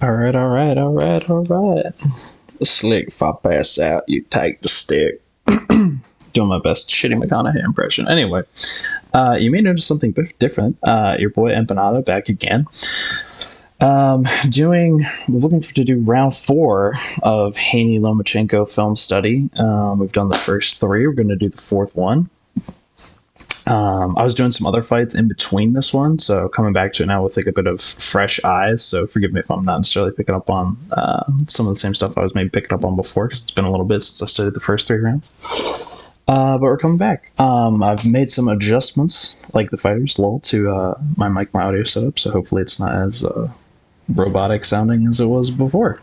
All right, all right, all right, all right. Slick, if I pass out, you take the stick. Doing my best shitty McConaughey impression. Anyway, you may notice something different. Your boy Empanada back again. We're looking to do round 4 of Haney Lomachenko film study. We've done the first 3. We're going to do the 4th one. I was doing some other fights in between this one, so coming back to it now with like a bit of fresh eyes. So forgive me if I'm not necessarily picking up on some of the same stuff I was maybe picking up on before, because it's been a little bit since I studied the first 3 rounds. But we're coming back. I've made some adjustments, like the fighters, to my mic, my audio setup, so hopefully it's not as robotic sounding as it was before,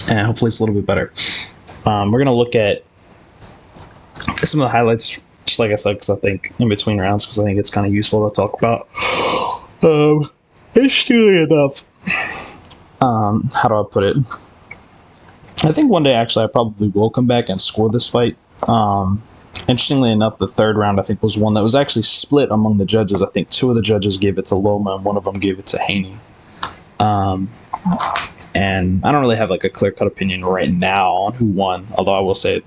and hopefully it's a little bit better. We're going to look at some of the highlights, just like I said, because I think in between rounds, because I think it's kind of useful to talk about. Interestingly enough, how do I put it? I think one day, actually, I probably will come back and score this fight. Interestingly enough, the 3rd round, I think, was one that was actually split among the judges. I think 2 of the judges gave it to Loma, and one of them gave it to Haney. And I don't really have like a clear-cut opinion right now on who won, although I will say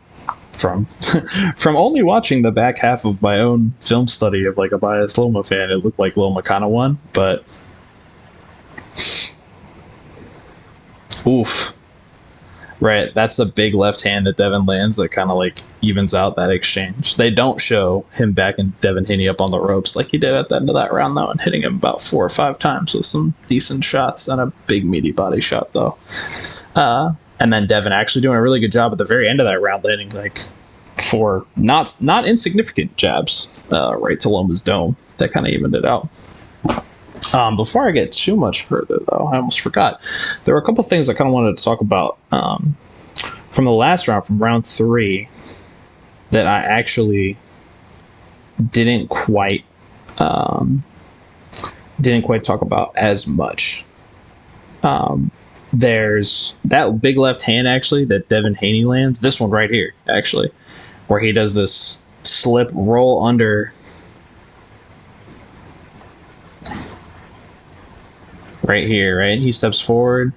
from only watching the back half of my own film study of like a biased Loma fan, it looked like Loma kind of won, but oof. Right, that's the big left hand that Devin lands that kind of like evens out that exchange. They don't show him backing Devin Haney up on the ropes like he did at the end of that round, though, and hitting him about 4 or 5 times with some decent shots and a big meaty body shot, though. And then Devin actually doing a really good job at the very end of that round, landing like 4 not insignificant jabs right to Loma's dome. That kind of evened it out. Before I get too much further, though, I almost forgot. There were a couple things I kind of wanted to talk about from the last round, from round 3, that I actually didn't quite talk about as much. There's that big left hand, actually, that Devin Haney lands. This one right here, actually, where he does this slip roll under. Right here, right? He steps forward.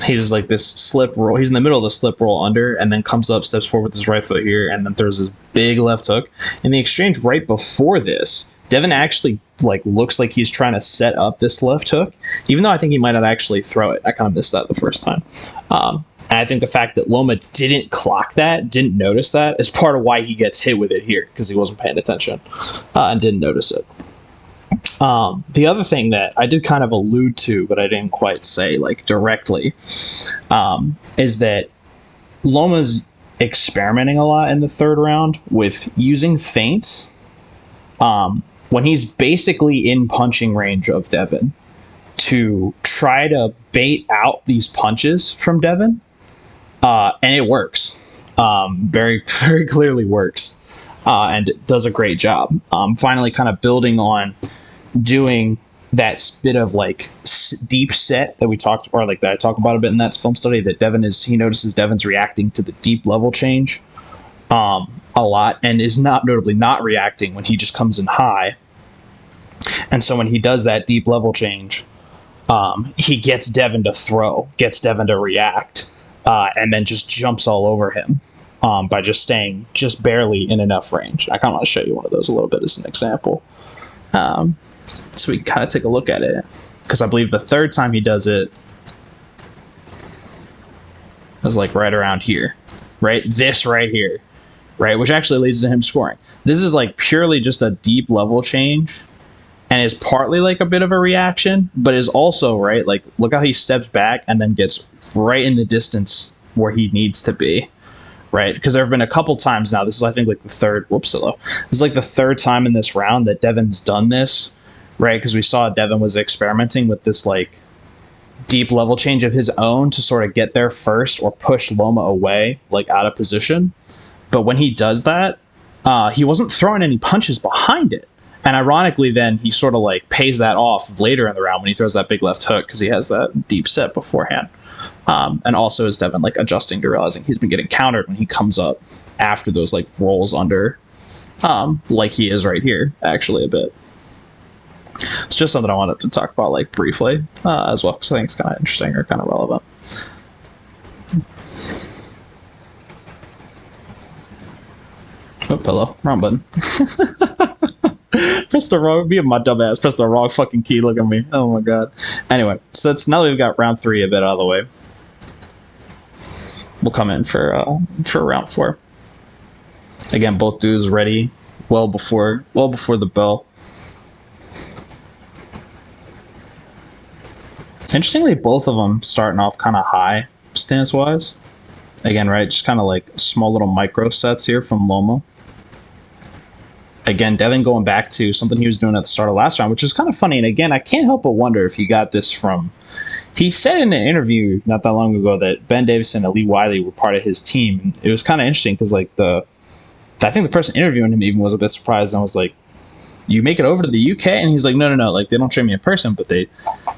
He does like this slip roll. He's in the middle of the slip roll under, and then comes up, steps forward with his right foot here, and then throws this big left hook. In the exchange right before this, Devin actually like looks like he's trying to set up this left hook, even though I think he might not actually throw it. I kind of missed that the first time. And I think the fact that Loma didn't clock that, didn't notice that, is part of why he gets hit with it here, because he wasn't paying attention and didn't notice it. The other thing that I did kind of allude to, but I didn't quite say like directly, is that Loma's experimenting a lot in the 3rd round with using feints when he's basically in punching range of Devin, to try to bait out these punches from Devin, and it works. Very, very clearly works, and it does a great job. Finally kind of building on doing that bit of like deep set that we talked, or like that I talk about a bit in that film study, that he notices Devin's reacting to the deep level change a lot, and is notably not reacting when he just comes in high. And so when he does that deep level change, he gets Devin to throw, gets Devin to react, and then just jumps all over him by just staying just barely in enough range. I kind of want to show you one of those a little bit as an example. So we can kind of take a look at it, because I believe the 3rd time he does it is like right around here, right? This right here, right? Which actually leads to him scoring. This is like purely just a deep level change, and is partly like a bit of a reaction, but is also, right, like look how he steps back and then gets right in the distance where he needs to be. Right, because there have been a couple times now. This is, I think, like the 3rd. Whoops, hello. This is like the 3rd time in this round that Devin's done this, right? Because we saw Devin was experimenting with this like deep level change of his own to sort of get there first or push Loma away, like out of position. But when he does that, he wasn't throwing any punches behind it. And ironically, then he sort of like pays that off later in the round when he throws that big left hook, because he has that deep set beforehand. And also is Devin like adjusting to realizing he's been getting countered when he comes up after those like rolls under, like he is right here, actually a bit. It's just something I wanted to talk about like briefly as well, because I think it's kind of interesting or kind of relevant. Oh, hello. Wrong button. Press the wrong, be my dumb ass, press the wrong fucking key, look at me. Oh my god. Anyway, so that's, now that we've got round 3 a bit out of the way, we'll come in for round 4. Again, both dudes ready well before the bell. Interestingly, both of them starting off kind of high stance-wise. Again, right, just kind of like small little micro sets here from Loma. Again, Devin going back to something he was doing at the start of last round, which is kind of funny. And again, I can't help but wonder if he got this from... He said in an interview not that long ago that Ben Davison and Lee Wiley were part of his team. And it was kind of interesting because like I think the person interviewing him even was a bit surprised and was like, you make it over to the UK? And he's like, no, like they don't train me in person, but they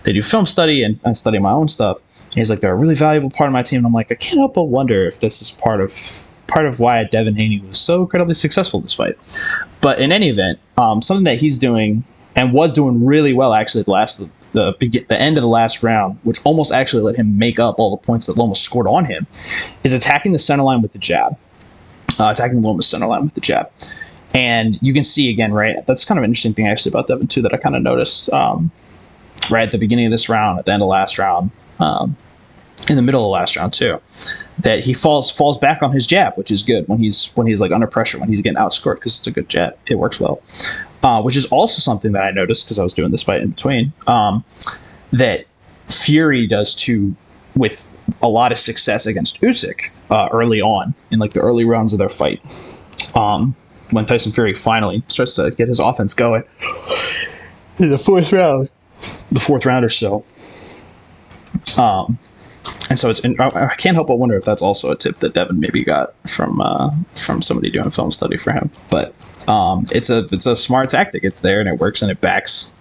do film study and I study my own stuff. And he's like, they're a really valuable part of my team. And I'm like, I can't help but wonder if this is part of why Devin Haney was so incredibly successful this fight. But in any event, something that he's doing and was doing really well actually at the end of the last round, which almost actually let him make up all the points that Loma scored on him, is attacking the center line with the jab. Attacking Loma's center line with the jab. And you can see again, right, that's kind of an interesting thing actually about Devin too that I kind of noticed right at the beginning of this round, at the end of last round, in the middle of last round too, that he falls back on his jab, which is good when he's like under pressure, when he's getting outscored, because it's a good jab. It works well. Which is also something that I noticed because I was doing this fight in between, that Fury does too with a lot of success against Usyk early on in like the early rounds of their fight. When Tyson Fury finally starts to get his offense going in the fourth round or so. And so I can't help but wonder if that's also a tip that Devin maybe got from somebody doing film study for him. But it's a smart tactic. It's there and it works and it backs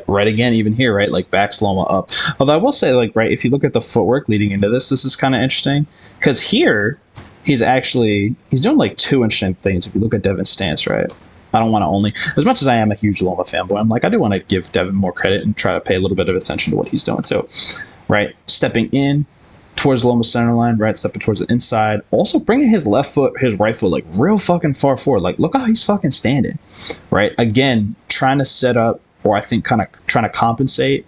right again, even here, right? Like backs Loma up. Although I will say, like, right, if you look at the footwork leading into this is kind of interesting because here he's doing like 2 interesting things. If you look at Devin's stance, right? I don't want to only, as much as I am a huge Loma fanboy, I'm like, I do want to give Devin more credit and try to pay a little bit of attention to what he's doing too. Right, stepping in towards Loma's center line, right, stepping towards the inside, also bringing his right foot like real fucking far forward. Like, look how he's fucking standing, right? Again, trying to set up, or I think kind of trying to compensate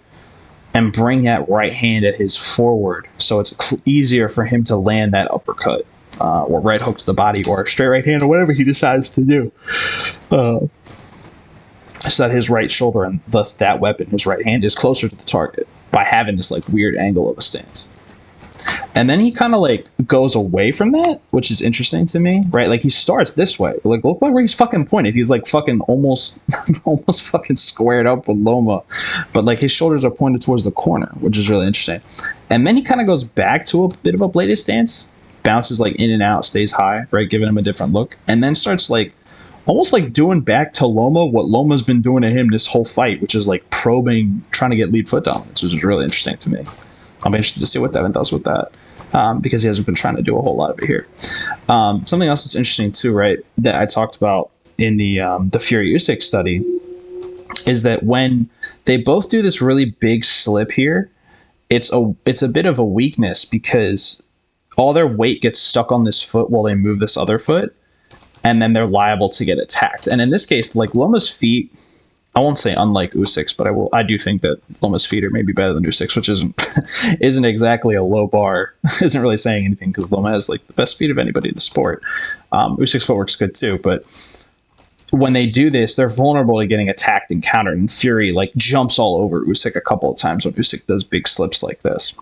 and bring that right hand at his forward, so it's easier for him to land that uppercut or right hook to the body or straight right hand or whatever he decides to do. So that his right shoulder and thus that weapon, his right hand, is closer to the target by having this like weird angle of a stance. And then he kind of like goes away from that, which is interesting to me, right? Like he starts this way, but like look where he's fucking pointed. He's like fucking almost fucking squared up with Loma, but like his shoulders are pointed towards the corner, which is really interesting. And then he kind of goes back to a bit of a bladed stance, bounces like in and out, stays high, right, giving him a different look, and then starts like almost like doing back to Loma what Loma's been doing to him this whole fight, which is like probing, trying to get lead foot dominance, which is really interesting to me. I'm interested to see what Devin does with that because he hasn't been trying to do a whole lot of it here. Something else that's interesting too, right, that I talked about in the Fury Usyk study is that when they both do this really big slip here, it's a bit of a weakness because all their weight gets stuck on this foot while they move this other foot, and then they're liable to get attacked. And in this case, like Loma's feet, I won't say unlike Usyk's, but I do think that Loma's feet are maybe better than Usyk's, which isn't exactly a low bar. Isn't really saying anything because Loma has like the best feet of anybody in the sport. Usyk's footwork's good too, but when they do this, they're vulnerable to getting attacked and countered. And Fury like jumps all over Usyk a couple of times when Usyk does big slips like this.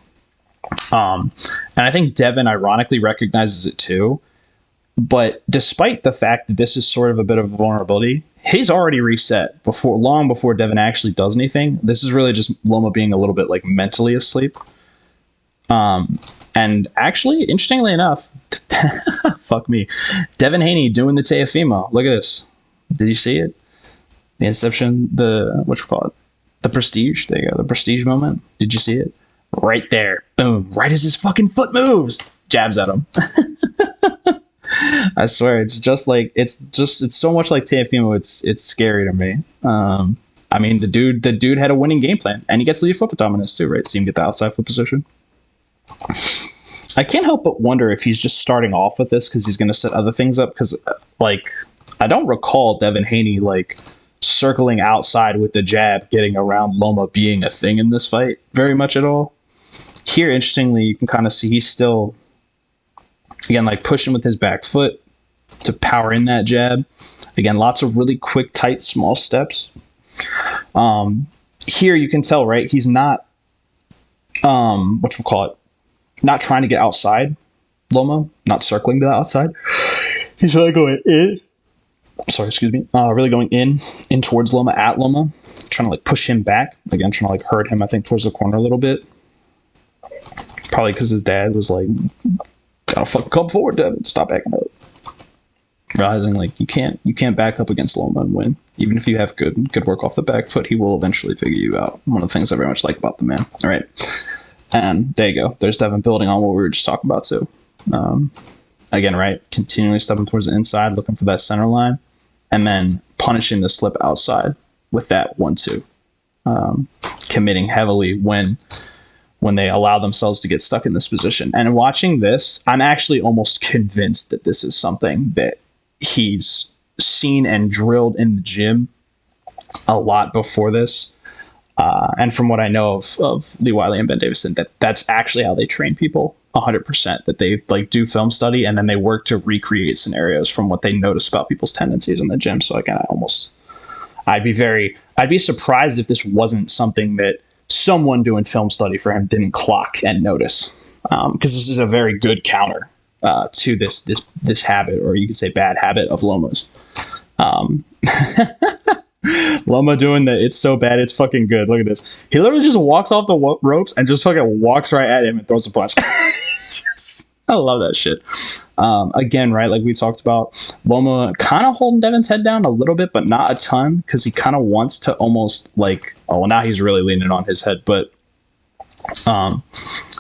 And I think Devin ironically recognizes it too. But despite the fact that this is sort of a bit of a vulnerability, he's already reset long before Devin actually does anything. This is really just Loma being a little bit like mentally asleep. And actually, interestingly enough, fuck me, Devin Haney doing the Teofimo. Look at this. Did you see it? The Inception, the Prestige. There you go. The Prestige moment. Did you see it? Right there. Boom. Right as his fucking foot moves. Jabs at him. I swear, it's just like it's so much like Teofimo. It's scary to me. I mean, the dude had a winning game plan, and he gets lead foot dominance too, right? See him get the outside foot position. I can't help but wonder if he's just starting off with this because he's going to set other things up. Because, like, I don't recall Devin Haney like circling outside with the jab, getting around Loma being a thing in this fight very much at all. Here, interestingly, you can kind of see he's still, again, like pushing with his back foot to power in that jab. Again, lots of really quick, tight, small steps. Here you can tell, right? He's not, not trying to get outside Loma, not circling to the outside. He's really going in. Sorry, excuse me. Really going in towards Loma, at Loma, trying to like push him back. Again, trying to like hurt him, I think, towards the corner a little bit. Probably because his dad was like, "Gotta fucking come forward, Devin. Stop backing up." Realizing like you can't back up against Loma and win. Even if you have good work off the back foot, he will eventually figure you out. One of the things I very much like about the man. All right, and there you go. There's Devin building on what we were just talking about too. Again, right, continually stepping towards the inside, looking for that center line, and then punishing the slip outside with that 1-2. Committing heavily when they allow themselves to get stuck in this position. And watching this, I'm actually almost convinced that this is something that he's seen and drilled in the gym a lot before this. And from what I know of Lee Wiley and Ben Davison, that's actually how they train people 100%, that they like do film study and then they work to recreate scenarios from what they notice about people's tendencies in the gym. So again, I'd be surprised if this wasn't something that someone doing film study for him didn't clock and notice, because this is a very good counter to this habit, or you could say bad habit, of Loma's. Loma doing that, it's so bad it's fucking good. Look at this. He literally just walks off the ropes and just fucking walks right at him and throws a punch. I love that shit. Again, right, like we talked about, Loma kind of holding Devin's head down a little bit, but not a ton, because he kind of wants to almost like, oh, well, now he's really leaning on his head, but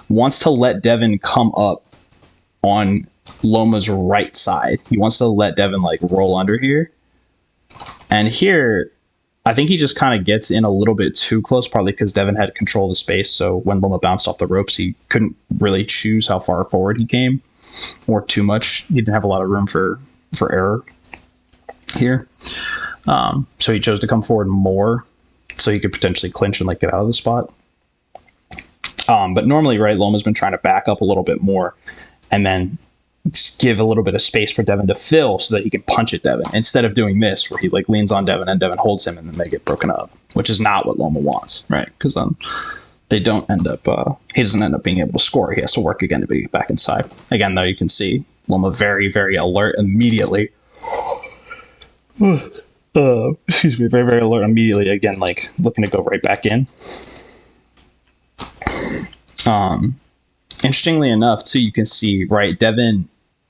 wants to let Devin come up on Loma's right side. He wants to let Devin like roll under here. And here, I think he just kind of gets in a little bit too close, probably because Devin had control of the space. So when Loma bounced off the ropes, he couldn't really choose how far forward he came, or too much. He didn't have a lot of room for error here. So he chose to come forward more so he could potentially clinch and like get out of the spot. But normally, right, Loma's been trying to back up a little bit more and then give a little bit of space for Devin to fill so that he can punch at Devin, instead of doing this where he like leans on Devin and Devin holds him and then they get broken up, which is not what Loma wants, right? Because then they don't end up, he doesn't end up being able to score. He has to work again to be back inside. Again, though, you can see Loma very, very alert immediately. Excuse me, very, very alert immediately. Again, like looking to go right back in. Interestingly enough, too, you can see, right, Devin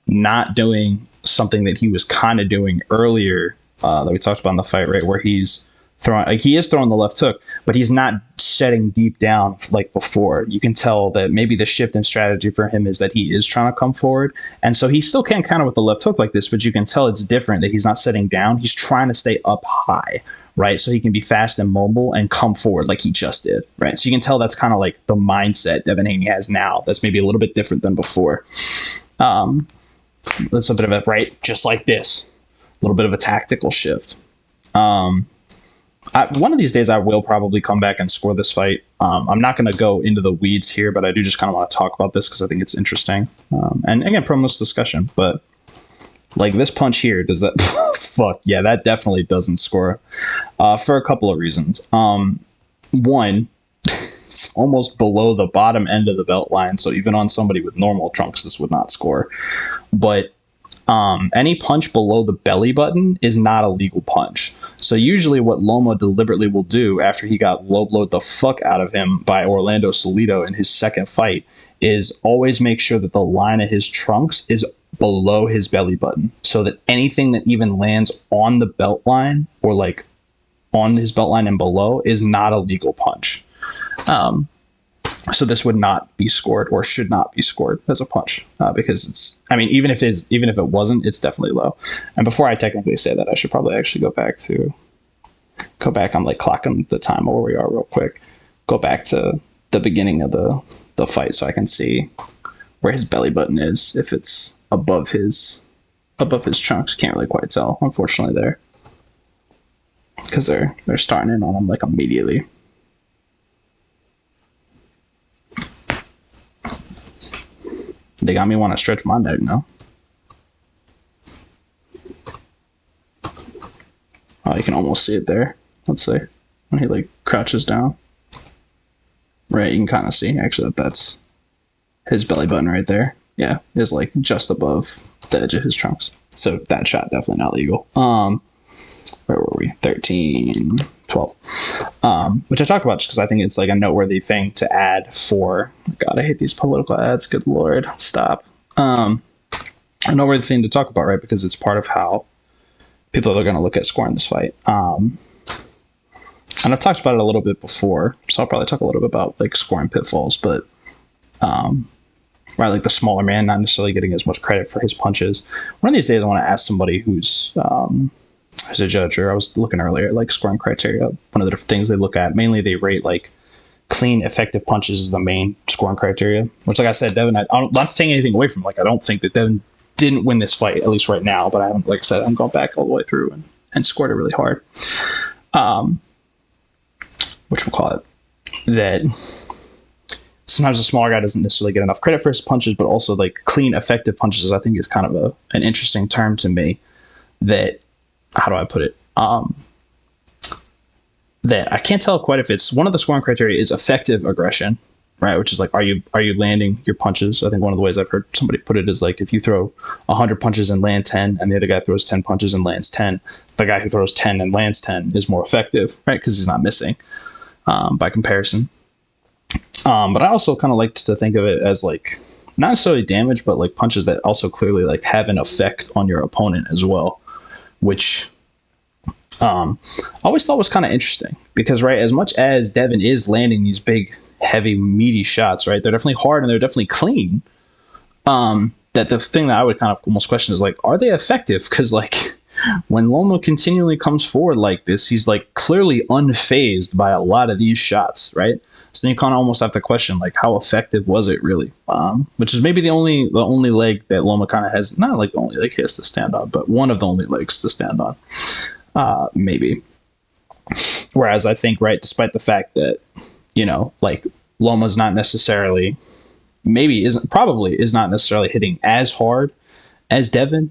not doing something that he was kind of doing earlier that we talked about in the fight, right, where he's throwing, like he is throwing the left hook, but he's not setting deep down like before. You can tell that maybe the shift in strategy for him is that he is trying to come forward, and so he still can counter with the left hook like this, but you can tell it's different, that he's not setting down. He's trying to stay up high, right, so he can be fast and mobile and come forward like he just did, right? So you can tell that's kind of like the mindset Devin Haney has now. That's maybe a little bit different than before. That's a bit of a, right, just like this, a little bit of a tactical shift. One of these days I will probably come back and score this fight. I'm not going to go into the weeds here, but I do just kind of want to talk about this because I think it's interesting. And again, promotes discussion, but like this punch here, does that, fuck yeah, that definitely doesn't score for a couple of reasons. One, it's almost below the bottom end of the belt line, so even on somebody with normal trunks, this would not score. But any punch below the belly button is not a legal punch. So usually what Loma deliberately will do after he got low blowed the fuck out of him by Orlando Salido in his second fight is always make sure that the line of his trunks is below his belly button, so that anything that even lands on the belt line or like on his belt line and below is not a legal punch. So this would not be scored, or should not be scored as a punch, because it's, I mean, even if it wasn't, it's definitely low. And before I technically say that, I should probably actually go back to go back. I'm like clocking the time where we are real quick. Go back to the beginning of the fight so I can see where his belly button is, if it's above his chunks. Can't really quite tell, unfortunately, there, because they're starting in on him like immediately. They got me want to stretch my neck now. Oh, you can almost see it there. Let's see, when he like crouches down. Right, you can kind of see actually that's his belly button right there. Yeah, is like just above the edge of his trunks. So that shot definitely not legal. Where were we? 13, 12. Which I talk about just because I think it's like a noteworthy thing to add for. God, I hate these political ads. Good Lord, stop. A noteworthy thing to talk about, right? Because it's part of how people are going to look at scoring this fight. And I've talked about it a little bit before, so I'll probably talk a little bit about like scoring pitfalls, but right, like the smaller man not necessarily getting as much credit for his punches. One of these days, I want to ask somebody who's a judge, or I was looking earlier at like scoring criteria. One of the different things they look at, mainly they rate like clean, effective punches is the main scoring criteria. Which, like I said, Devin, I'm not taking anything away from him. Like I don't think that Devin didn't win this fight, at least right now. But I haven't, like I said, I haven't gone back all the way through and scored it really hard. Which we'll call it, that sometimes a smaller guy doesn't necessarily get enough credit for his punches, but also like clean, effective punches, I think is kind of an interesting term to me. That, how do I put it? That I can't tell quite if it's one of the scoring criteria is effective aggression, right? Which is like, are you landing your punches? I think one of the ways I've heard somebody put it is like, if you throw 100 punches and land 10, and the other guy throws 10 punches and lands 10, the guy who throws 10 and lands 10 is more effective, right? Because he's not missing. By comparison. But I also kind of like to think of it as like not necessarily damage, but like punches that also clearly like have an effect on your opponent as well, which I always thought was kind of interesting because, right, as much as Devin is landing these big, heavy, meaty shots, right, they're definitely hard and they're definitely clean. That the thing that I would kind of almost question is like, are they effective? Because like, when Loma continually comes forward like this, he's like clearly unfazed by a lot of these shots, right? So then you kind of almost have to question like, how effective was it really? Which is maybe the only leg that Loma kind of has, not like the only leg he has to stand on, but one of the only legs to stand on, maybe. Whereas I think, right, despite the fact that, you know, like Loma's not necessarily, probably is not necessarily hitting as hard as Devin.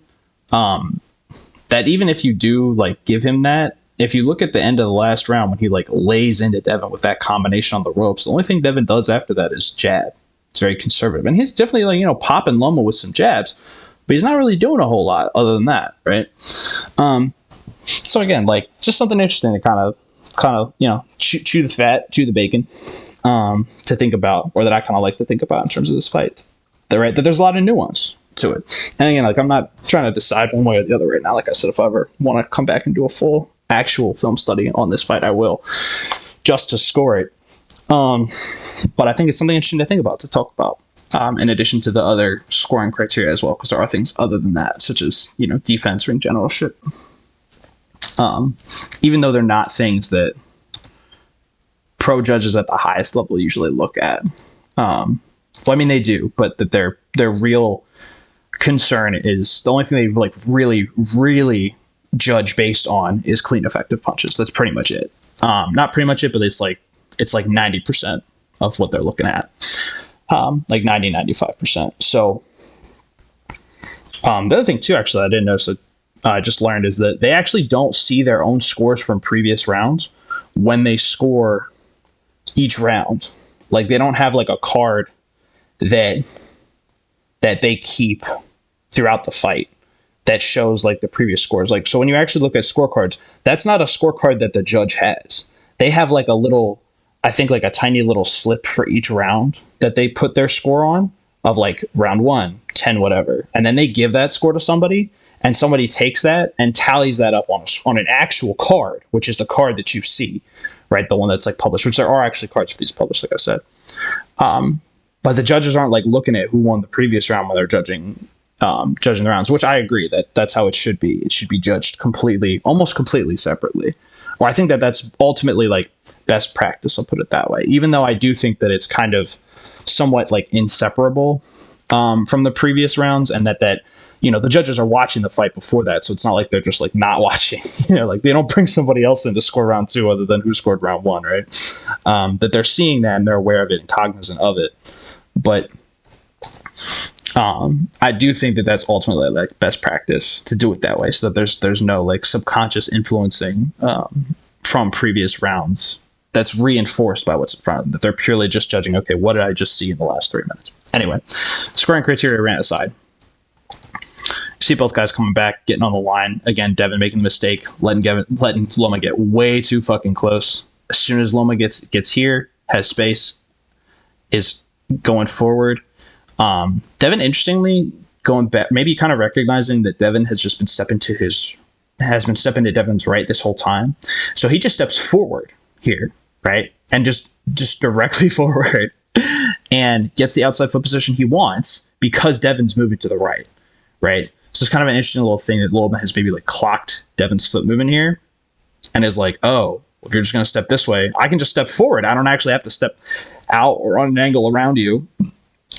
That even if you do like give him that, if you look at the end of the last round when he like lays into Devin with that combination on the ropes, the only thing Devin does after that is jab. It's very conservative, and he's definitely like, you know, popping Loma with some jabs, but he's not really doing a whole lot other than that, right? So again, like just something interesting to kind of you know chew the fat, chew the bacon, to think about, or that I kind of like to think about in terms of this fight. That there's a lot of nuance to it. And again, like I'm not trying to decide one way or the other right now. Like I said, if I ever want to come back and do a full actual film study on this fight, I will, just to score it. But I think it's something interesting to think about, to talk about, in addition to the other scoring criteria as well, because there are things other than that, such as, you know, defense, ring general shit. Even though they're not things that pro judges at the highest level usually look at. Well, I mean, they do, but that their real concern is, the only thing they like really judge based on is clean, effective punches. That's pretty much it. Not pretty much it, but it's like 90% of what they're looking at. Like 95%. So the other thing too, actually, I didn't notice that I just learned, is that they actually don't see their own scores from previous rounds when they score each round. Like they don't have like a card that they keep throughout the fight that shows like the previous scores. Like, so when you actually look at scorecards, that's not a scorecard that the judge has. They have like a little, I think like a tiny little slip for each round that they put their score on, of like round 1, 10, whatever. And then they give that score to somebody, and somebody takes that and tallies that up on an actual card, which is the card that you see, right? The one that's like published, which there are actually cards for these published, like I said. But the judges aren't like looking at who won the previous round when they're judging the rounds, which I agree that's how it should be. It should be judged almost completely separately, or I think that that's ultimately like best practice. I'll put it that way. Even though I do think that it's kind of somewhat like inseparable from the previous rounds, and that the judges are watching the fight before that, so it's not like they're just like not watching. Like they don't bring somebody else in to score round 2 other than who scored round 1, right? That they're seeing that and they're aware of it and cognizant of it. But I do think that that's ultimately like best practice to do it that way, so that there's no like subconscious influencing from previous rounds that's reinforced by what's in front of them, that they're purely just judging, okay, what did I just see in the last 3 minutes? Anyway, scoring criteria ran aside. See both guys coming back, getting on the line. Again, Devin making the mistake, letting Loma get way too fucking close. As soon as Loma gets here, has space, is going forward. Devin, interestingly, going back, maybe kind of recognizing that Devin has just been stepping to Devin's right this whole time. So he just steps forward here, right? And just directly forward and gets the outside foot position he wants because Devin's moving to the right, right? So it's kind of an interesting little thing that Loma has maybe like clocked Devin's foot movement here and is like, oh, if you're just going to step this way, I can just step forward. I don't actually have to step out or on an angle around you,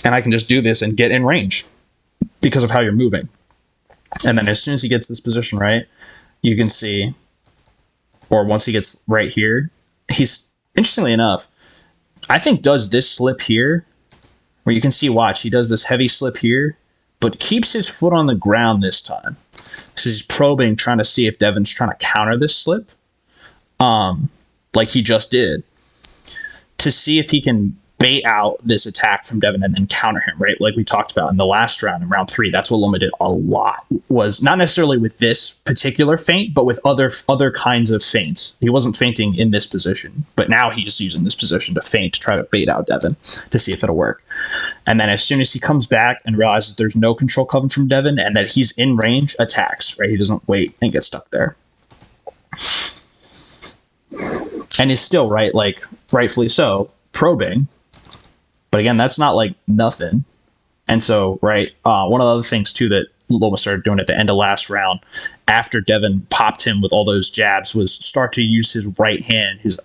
and I can just do this and get in range because of how you're moving. And then as soon as he gets this position right, you can see, or once he gets right here, he's, interestingly enough, I think does this slip here, where you can see, watch, he does this heavy slip here, but keeps his foot on the ground this time. So he's probing, trying to see if Devin's trying to counter this slip, like he just did, to see if he can bait out this attack from Devin and then counter him, right? Like we talked about in the last round, in round 3, that's what Loma did a lot. Was not necessarily with this particular feint, but with other kinds of feints. He wasn't feinting in this position, but now he's using this position to feint to try to bait out Devin to see if it'll work. And then as soon as he comes back and realizes there's no control coming from Devin and that he's in range, attacks, right? He doesn't wait and get stuck there. And is still, right, like rightfully so, probing. But again, that's not like nothing. And so, right, one of the other things too that Loma started doing at the end of last round, after Devin popped him with all those jabs, was start to use his right hand, his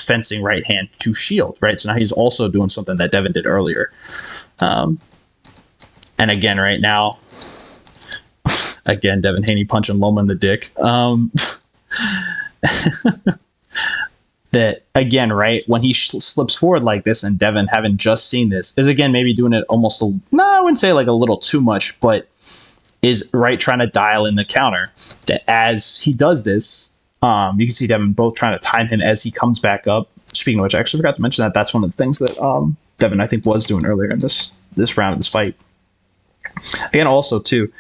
fencing right hand, to shield, right? So now he's also doing something that Devin did earlier. And again, right now, again, Devin Haney punching Loma in the dick. That again, right, when he slips forward like this, and Devin, having just seen this, is again maybe doing it almost I wouldn't say like a little too much, but is right trying to dial in the counter. That as he does this, you can see Devin both trying to time him as he comes back up. Speaking of which, I actually forgot to mention that that's one of the things that Devin, I think, was doing earlier in this round of this fight. Again, also too,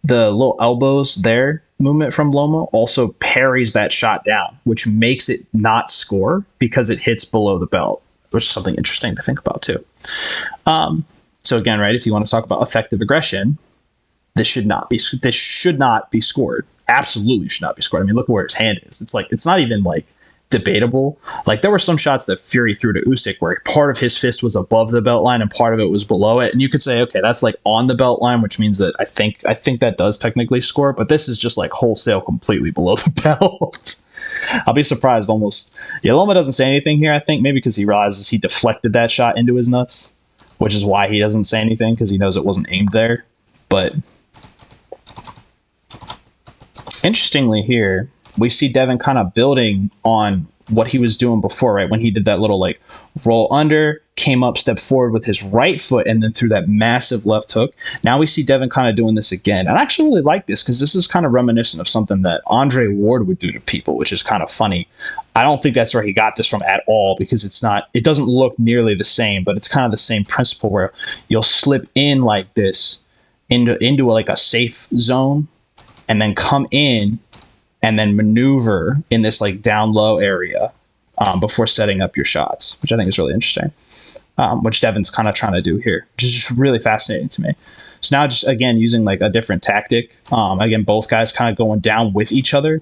the little elbows there movement from Loma also parries that shot down, which makes it not score because it hits below the belt, which is something interesting to think about too. So again, right, if you want to talk about effective aggression, this should not be scored. Absolutely should not be scored. I mean, look where his hand is. It's not even like debatable. Like there were some shots that Fury threw to Usyk where part of his fist was above the belt line and part of it was below it, and you could say, okay, that's like on the belt line, which means that I think that does technically score, but this is just like wholesale completely below the belt. I'll be surprised almost. Yeah, Loma doesn't say anything here, I think, maybe because he realizes he deflected that shot into his nuts, which is why he doesn't say anything, because he knows it wasn't aimed there. But interestingly here, we see Devin kind of building on what he was doing before, right? When he did that little like roll under, came up, stepped forward with his right foot, and then threw that massive left hook. Now we see Devin kind of doing this again. And I actually really like this because this is kind of reminiscent of something that Andre Ward would do to people, which is kind of funny. I don't think that's where he got this from at all, because it doesn't look nearly the same, but it's kind of the same principle where you'll slip in like this into like a safe zone and then come in and then maneuver in this like down low area before setting up your shots, which I think is really interesting, which Devin's kind of trying to do here, which is just really fascinating to me. So now just, again, using like a different tactic. Again, both guys kind of going down with each other.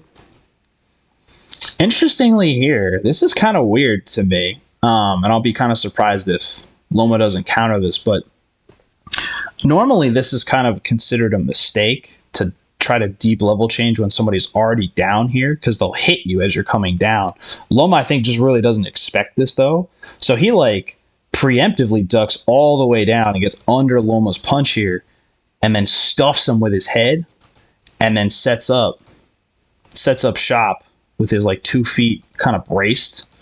Interestingly here, this is kind of weird to me, and I'll be kind of surprised if Loma doesn't counter this, but normally this is kind of considered a mistake to try to deep level change when somebody's already down here, because they'll hit you as you're coming down. Loma, I think, just really doesn't expect this, though. So he, like, preemptively ducks all the way down and gets under Loma's punch here, and then stuffs him with his head, and then sets up shop with his, like, 2 feet kind of braced,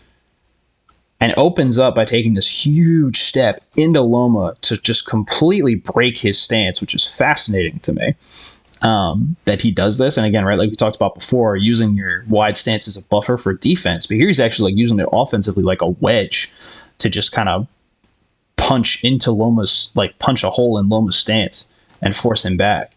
and opens up by taking this huge step into Loma to just completely break his stance, which is fascinating to me, that he does this. And again, right, like we talked about before, using your wide stance as a buffer for defense, but here he's actually like using it offensively like a wedge to just kind of punch into Loma's, like punch a hole in Loma's stance and force him back.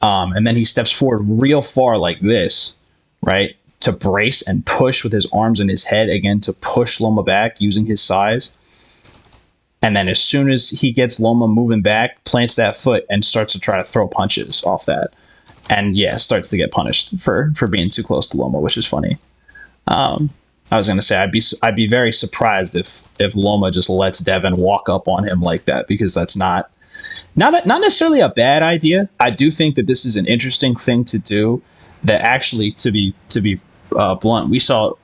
And then he steps forward real far like this, right, to brace and push with his arms and his head, again, to push Loma back using his size. And then as soon as he gets Loma moving back, plants that foot and starts to try to throw punches off that. And yeah, starts to get punished for being too close to Loma, which is funny. I was going to say, I'd be very surprised if Loma just lets Devin walk up on him like that, because that's not necessarily a bad idea. I do think that this is an interesting thing to do, that actually, to be blunt, we saw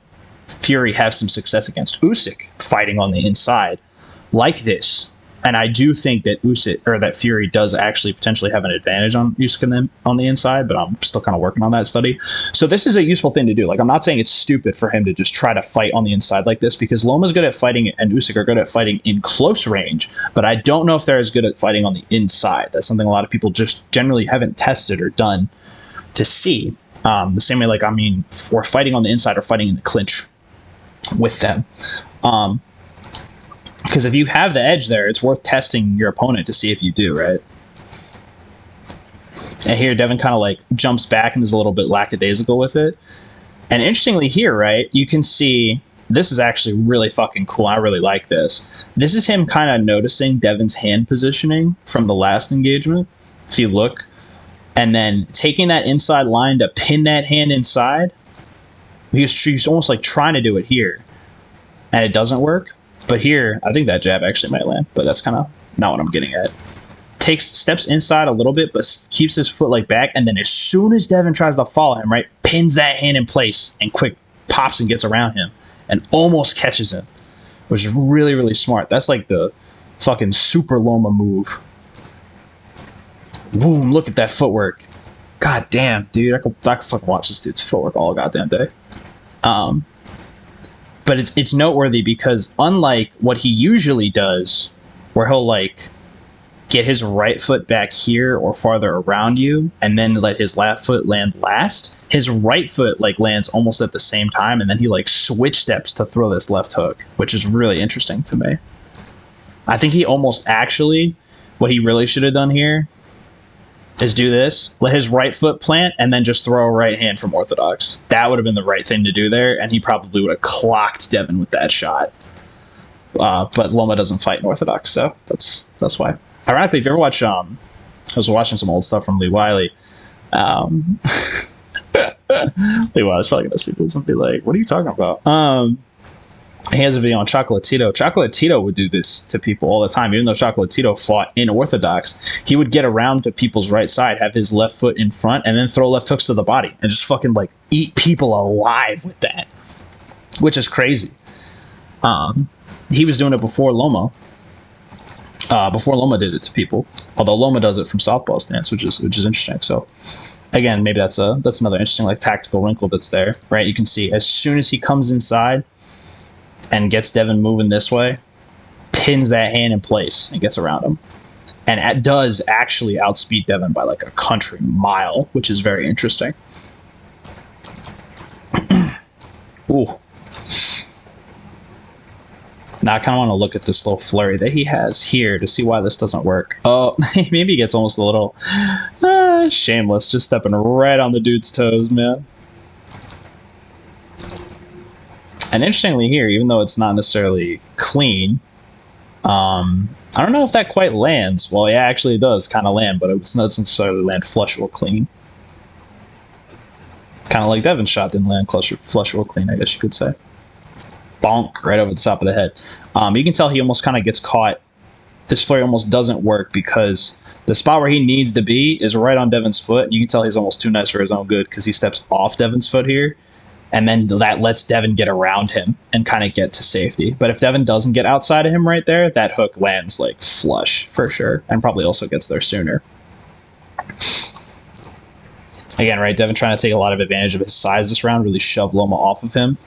Fury have some success against Usyk fighting on the inside like this, and I do think that that Fury does actually potentially have an advantage on Usyk on the inside, but I'm still kind of working on that study. So this is a useful thing to do. Like, I'm not saying it's stupid for him to just try to fight on the inside like this, because Loma's good at fighting and Usyk are good at fighting in close range, but I don't know if they're as good at fighting on the inside. That's something a lot of people just generally haven't tested or done to see. The same way, like, I mean, for fighting on the inside or fighting in the clinch with them. Because if you have the edge there, it's worth testing your opponent to see if you do, right? And here, Devin kind of like jumps back and is a little bit lackadaisical with it. And interestingly here, right, you can see this is actually really fucking cool. I really like this. This is him kind of noticing Devin's hand positioning from the last engagement, if you look. And then taking that inside line to pin that hand inside. He's almost like trying to do it here. And it doesn't work. But here, I think that jab actually might land, but that's kind of not what I'm getting at. Steps inside a little bit, but keeps his foot like back, and then as soon as Devin tries to follow him, right, pins that hand in place and quick pops and gets around him and almost catches him, which is really, really smart. That's like the fucking super Loma move. Boom, look at that footwork. God damn, dude, I could fucking watch this dude's footwork all goddamn day. But it's noteworthy because unlike what he usually does, where he'll like get his right foot back here or farther around you and then let his left foot land last, his right foot like lands almost at the same time, and then he like switch steps to throw this left hook, which is really interesting to me. I think he almost actually, what he really should have done here is do this, let his right foot plant, and then just throw a right hand from orthodox. That would have been the right thing to do there, and he probably would have clocked Devin with that shot. But Loma doesn't fight in orthodox, so that's why. Ironically, if you ever watch, I was watching some old stuff from Lee Wiley. Lee Wiley's probably going to see this and be like, what are you talking about? He has a video on Chocolatito. Chocolatito would do this to people all the time. Even though Chocolatito fought in orthodox, he would get around to people's right side, have his left foot in front, and then throw left hooks to the body and just fucking like eat people alive with that, which is crazy. He was doing it before Loma. Before Loma did it to people, although Loma does it from southpaw stance, which is interesting. So again, maybe that's another interesting like tactical wrinkle that's there, right? You can see as soon as he comes inside and gets Devin moving this way, pins that hand in place and gets around him. And it does actually outspeed Devin by like a country mile, which is very interesting. Ooh. Now I kind of want to look at this little flurry that he has here to see why this doesn't work. Oh, maybe he gets almost a little shameless, just stepping right on the dude's toes, man. And interestingly here, even though it's not necessarily clean, I don't know if that quite lands. Well, yeah, actually it does kind of land, but it's not necessarily land flush or clean. Kind of like Devin's shot didn't land flush or clean, I guess you could say. Bonk, right over the top of the head. You can tell he almost kind of gets caught this flurry almost doesn't work because the spot where he needs to be is right on Devin's foot. You can tell he's almost too nice for his own good because he steps off Devin's foot here, and then that lets Devin get around him and kind of get to safety. But if Devin doesn't get outside of him right there, that hook lands like flush for sure, and probably also gets there sooner. Again, right, Devin trying to take a lot of advantage of his size this round, really shove Loma off of him.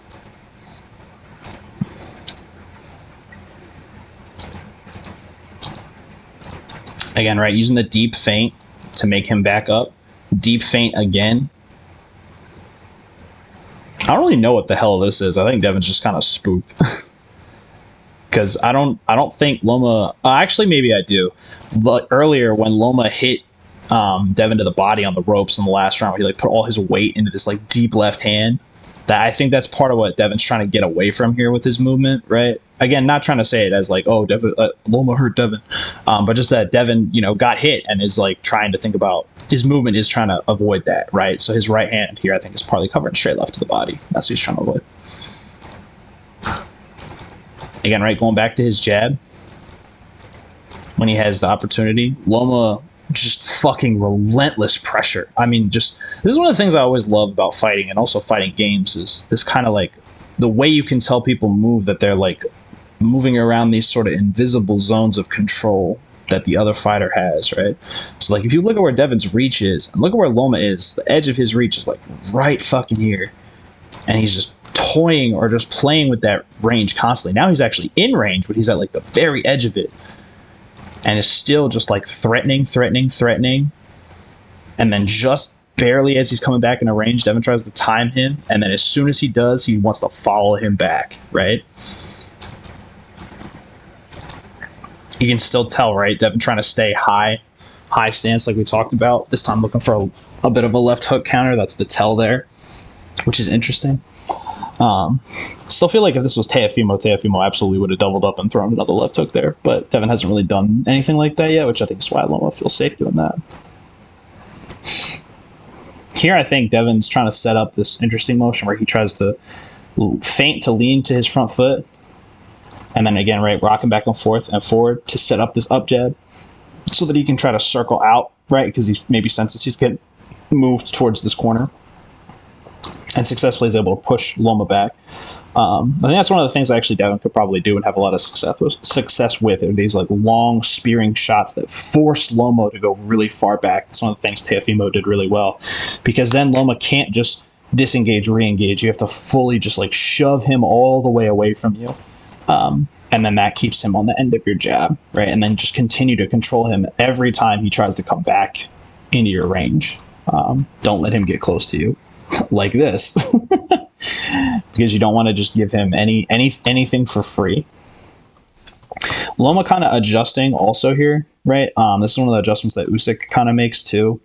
Again, right, using the deep feint to make him back up. Deep feint again. I don't really know what the hell this is. I think Devin's just kind of spooked. Because I don't think Loma... actually, maybe I do. But earlier, when Loma hit Devin to the body on the ropes in the last round, where he like put all his weight into this like deep left hand, that I think that's part of what Devin's trying to get away from here with his movement, right? Again, not trying to say it as like, oh, Devin, Loma hurt Devin, but just that Devin, got hit and is like trying to think about his movement is trying to avoid that, right? So his right hand here, I think, is partly covering straight left to the body. That's what he's trying to avoid. Again, right, going back to his jab when he has the opportunity. Loma just fucking relentless pressure. I mean, this is one of the things I always love about fighting and also fighting games is this kind of like the way you can tell people move, that they're like moving around these sort of invisible zones of control that the other fighter has, right? So like if you look at where Devin's reach is and look at where Loma is, the edge of his reach is like right fucking here. And he's just toying or just playing with that range constantly. Now he's actually in range, but he's at like the very edge of it. And is still just like threatening. And then just barely as he's coming back into range, Devin tries to time him. And then as soon as he does, he wants to follow him back, right? You can still tell, right? Devin trying to stay high stance like we talked about. This time looking for a bit of a left hook counter. That's the tell there, which is interesting. Still feel like if this was Teofimo absolutely would have doubled up and thrown another left hook there, but Devin hasn't really done anything like that yet, which I think is why Loma feels safe doing that. Here I think Devin's trying to set up this interesting motion where he tries to feint to lean to his front foot, and then again, right, rocking back and forth and forward to set up this up jab so that he can try to circle out, right, because he maybe senses he's getting moved towards this corner, and successfully is able to push Loma back. I think that's one of the things actually Devin could probably do and have a lot of success with, are these like long spearing shots that force Loma to go really far back. That's one of the things Teofimo did really well, because then Loma can't just disengage, re-engage. You have to fully just like shove him all the way away from you. And then that keeps him on the end of your jab, right? And then just continue to control him every time he tries to come back into your range. Don't let him get close to you like this, because you don't want to just give him anything for free. Loma kind of adjusting also here, right? This is one of the adjustments that Usyk kind of makes too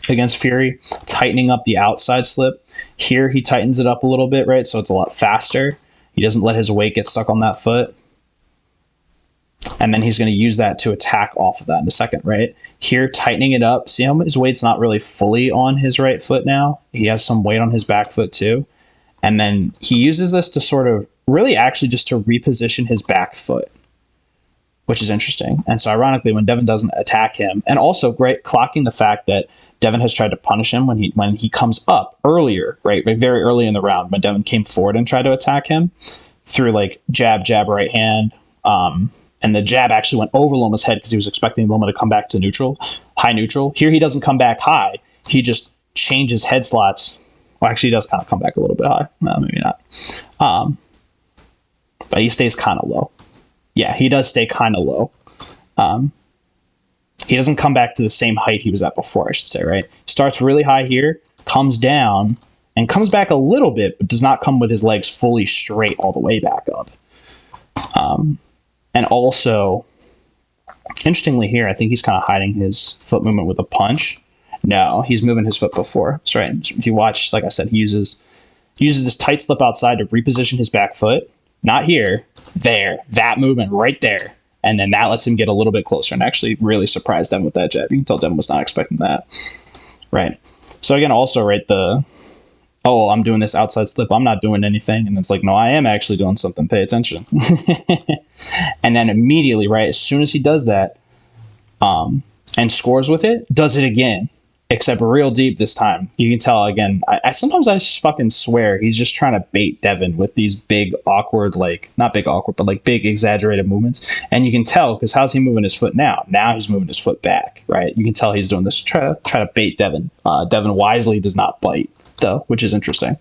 against Fury, tightening up the outside slip. Here he tightens it up a little bit, right? So it's a lot faster. He doesn't let his weight get stuck on that foot. And then he's going to use that to attack off of that in a second, right? Here, tightening it up. See how his weight's not really fully on his right foot now? He has some weight on his back foot too. And then he uses this to sort of really actually just to reposition his back foot, which is interesting. And so ironically, when Devin doesn't attack him, and also great clocking the fact that Devin has tried to punish him when he comes up earlier, right? Very early in the round when Devin came forward and tried to attack him through like jab, right hand. And the jab actually went over Loma's head because he was expecting Loma to come back to neutral, high neutral. Here he doesn't come back high. He just changes head slots. Well, actually, he does kind of come back a little bit high. No, maybe not. But he stays kind of low. Yeah, he does stay kind of low. He doesn't come back to the same height he was at before, I should say, right? Starts really high here, comes down, and comes back a little bit, but does not come with his legs fully straight all the way back up. And also, interestingly here, I think he's kind of hiding his foot movement with a punch. No, he's moving his foot before. That's right. If you watch, like I said, he uses this tight slip outside to reposition his back foot. Not here, there, that movement right there. And then that lets him get a little bit closer and actually really surprised Devin with that jab. You can tell Devin was not expecting that. Right. So again, also, right, oh, I'm doing this outside slip, I'm not doing anything. And it's like, no, I am actually doing something. Pay attention. And then immediately, right, as soon as he does that, and scores with it, does it again, except real deep this time. You can tell again. I sometimes I just fucking swear he's just trying to bait Devin with these big awkward, like not big awkward, but like big exaggerated movements. And you can tell because how's he moving his foot now? Now he's moving his foot back, right? You can tell he's doing this to try to bait Devin. Devin wisely does not bite though, which is interesting.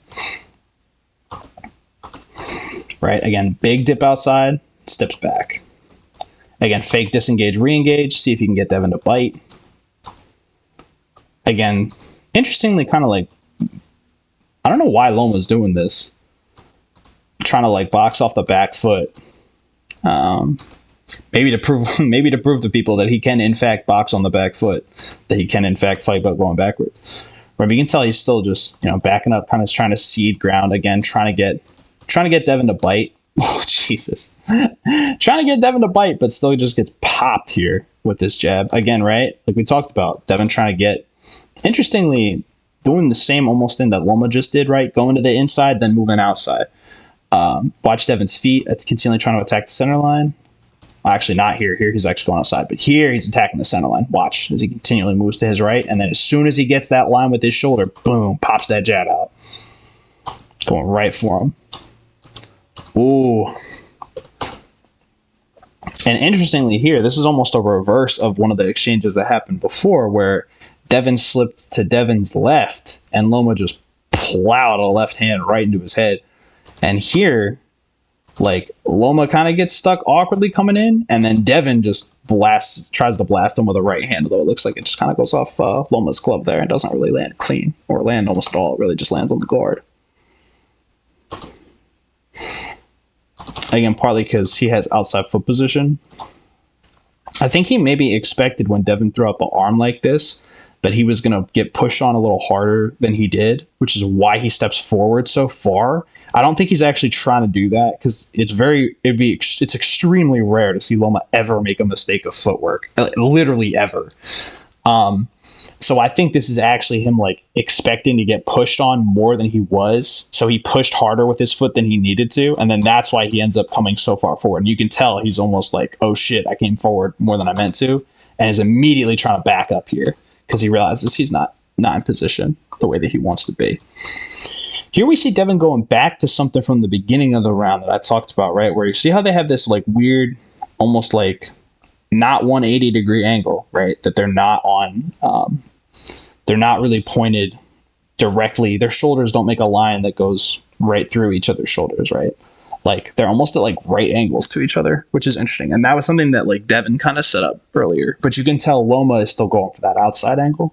Right, again, big dip outside, steps back. Again, fake disengage, re-engage, see if you can get Devin to bite. Again, interestingly, kind of like, I don't know why Loma's doing this. Trying to like box off the back foot. Maybe to prove to people that he can in fact box on the back foot, that he can in fact fight but going backwards. But you can tell he's still just, backing up, kind of trying to cede ground again, trying to get Devin to bite. Oh, Jesus. Trying to get Devin to bite, but still just gets popped here with this jab. Again, right? Like we talked about, Devin trying to get, interestingly, doing the same almost thing that Loma just did, right? Going to the inside, then moving outside. Watch Devin's feet. It's continually trying to attack the center line. Well, actually, not here. Here he's actually going outside, but here he's attacking the center line. Watch as he continually moves to his right, and then as soon as he gets that line with his shoulder, boom, pops that jab out. Going right for him. Ooh. And interestingly here, this is almost a reverse of one of the exchanges that happened before where Devin slipped to Devin's left and Loma just plowed a left hand right into his head. And here, like, Loma kind of gets stuck awkwardly coming in, and then Devin just tries to blast him with a right hand, although it looks like it just kind of goes off Loma's glove there and doesn't really land clean or land almost at all. It really just lands on the guard. Again, partly because he has outside foot position. I think he maybe expected when Devin threw out the arm like this that he was going to get pushed on a little harder than he did, which is why he steps forward so far. I don't think he's actually trying to do that because it's extremely rare to see Loma ever make a mistake of footwork, literally ever. So I think this is actually him like expecting to get pushed on more than he was. So he pushed harder with his foot than he needed to. And then that's why he ends up coming so far forward. And you can tell he's almost like, oh shit, I came forward more than I meant to. And is immediately trying to back up here because he realizes he's not in position the way that he wants to be. Here we see Devin going back to something from the beginning of the round that I talked about, right? Where you see how they have this like weird, almost like not 180-degree angle, right? That they're not on, they're not really pointed directly. Their shoulders don't make a line that goes right through each other's shoulders, right? Like they're almost at like right angles to each other, which is interesting. And that was something that like Devin kind of set up earlier, but you can tell Loma is still going for that outside angle,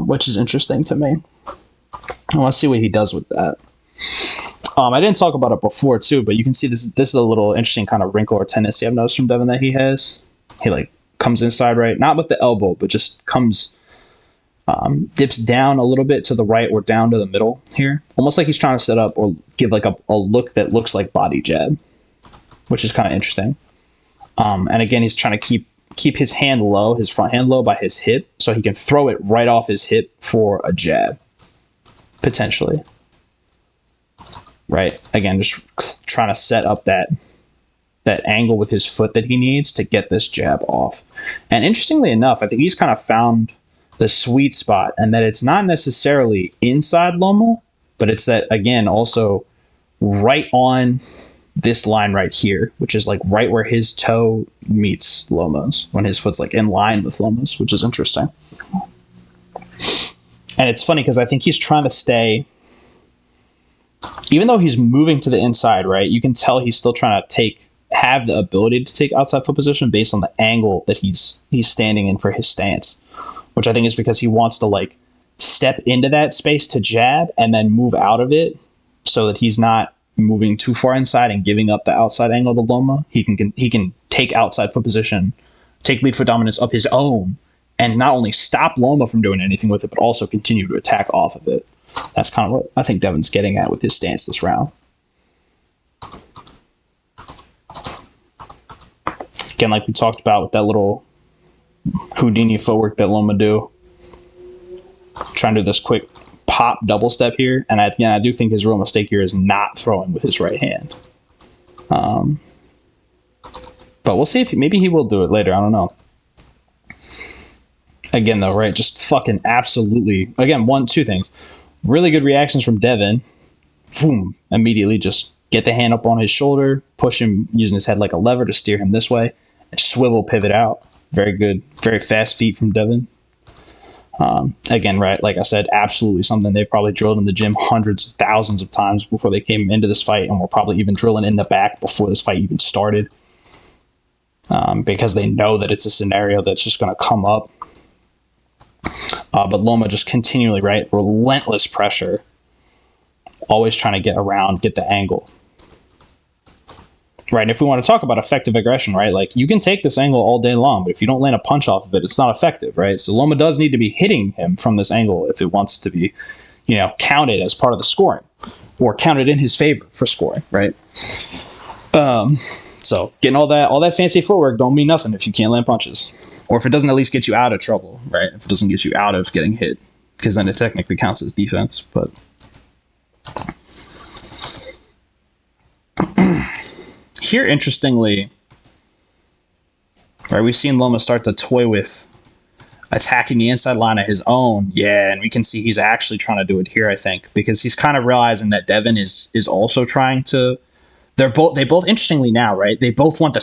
which is interesting to me. I want to see what he does with that. I didn't talk about it before too, but you can see this is a little interesting kind of wrinkle or tendency I've noticed from Devin that he has. He like comes inside right, not with the elbow, but just comes, dips down a little bit to the right or down to the middle here. Almost like he's trying to set up or give like a look that looks like body jab, which is kind of interesting. And again, he's trying to keep his hand low, his front hand low by his hip, so he can throw it right off his hip for a jab, potentially. Right? Again, just trying to set up that angle with his foot that he needs to get this jab off. And interestingly enough, I think he's kind of found the sweet spot, and that it's not necessarily inside Loma, but it's that, again, also right on this line right here, which is like right where his toe meets Loma's, when his foot's like in line with Loma's, which is interesting. And it's funny because I think he's trying to stay, even though he's moving to the inside, right? You can tell he's still trying to have the ability to take outside foot position based on the angle that he's standing in for his stance, which I think is because he wants to like step into that space to jab and then move out of it so that he's not moving too far inside and giving up the outside angle to Loma. He can take outside foot position, take lead foot dominance of his own, and not only stop Loma from doing anything with it, but also continue to attack off of it. That's kind of what I think Devin's getting at with his stance this round. Again, like we talked about with that little Houdini footwork that Loma do. Trying to do this quick pop double step here, and I do think his real mistake here is not throwing with his right hand. But we'll see if maybe he will do it later. I don't know. Again, though, right? Just fucking absolutely. Again, two things. Really good reactions from Devin. Boom! Immediately just get the hand up on his shoulder, push him using his head like a lever to steer him this way, and swivel pivot out. Very good, very fast feet from Devin. Again, right, like I said, absolutely something they've probably drilled in the gym hundreds of thousands of times before they came into this fight, and were probably even drilling in the back before this fight even started, because they know that it's a scenario that's just going to come up. But Loma just continually, right, relentless pressure, always trying to get around, get the angle. Right, and if we want to talk about effective aggression, right, like you can take this angle all day long, but if you don't land a punch off of it, it's not effective, right? So Loma does need to be hitting him from this angle if it wants to be, counted as part of the scoring, or counted in his favor for scoring, right? So getting all that fancy footwork don't mean nothing if you can't land punches, or if it doesn't at least get you out of trouble, right? If it doesn't get you out of getting hit, because then it technically counts as defense, but. Here, interestingly, right, we've seen Loma start to toy with attacking the inside line of his own. Yeah, and we can see he's actually trying to do it here, I think, because he's kind of realizing that Devin is also trying to. They both interestingly now, right? They both want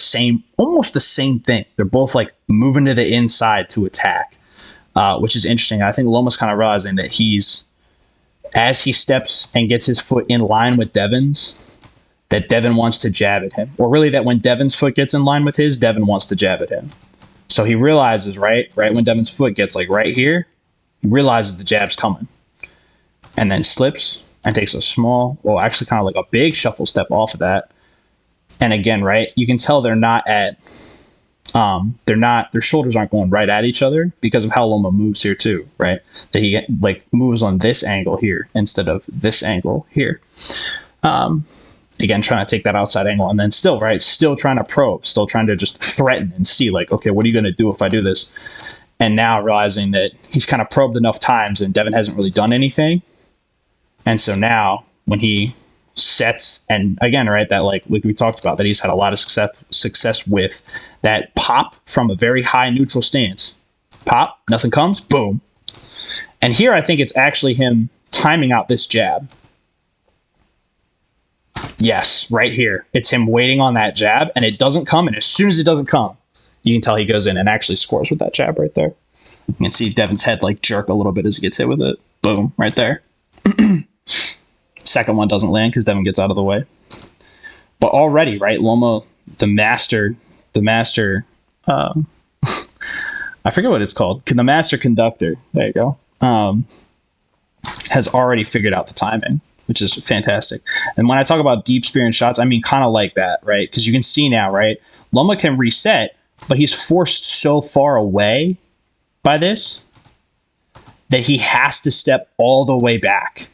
almost the same thing. They're both like moving to the inside to attack, which is interesting. I think Loma's kind of realizing that as he steps and gets his foot in line with Devin's, that Devin wants to jab at him. Or really that when Devin's foot gets in line with his, Devin wants to jab at him. So he realizes, right when Devin's foot gets like right here, he realizes the jab's coming. And then slips and takes a small, well, actually kind of like a big shuffle step off of that. And again, right, you can tell their shoulders aren't going right at each other because of how Loma moves here too, right? That he like moves on this angle here instead of this angle here. Again, trying to take that outside angle, and then still trying to probe, still trying to just threaten and see like, okay, what are you going to do if I do this? And now realizing that he's kind of probed enough times and Devin hasn't really done anything. And so now when he sets, and again, right, that like we talked about, that he's had a lot of success with that pop from a very high neutral stance. Pop, nothing comes, boom. And here I think it's actually him timing out this jab. Yes, right here. It's him waiting on that jab, and it doesn't come, and as soon as it doesn't come, you can tell he goes in and actually scores with that jab right there. You can see Devin's head like jerk a little bit as he gets hit with it. Boom, right there. Second one doesn't land because Devin gets out of the way. But already, right, Loma, the master, I forget what it's called. The master conductor, there you go, has already figured out the timing, which is fantastic. And when I talk about deep spear and shots, I mean kind of like that, right? Because you can see now, right, Loma can reset, but he's forced so far away by this that he has to step all the way back,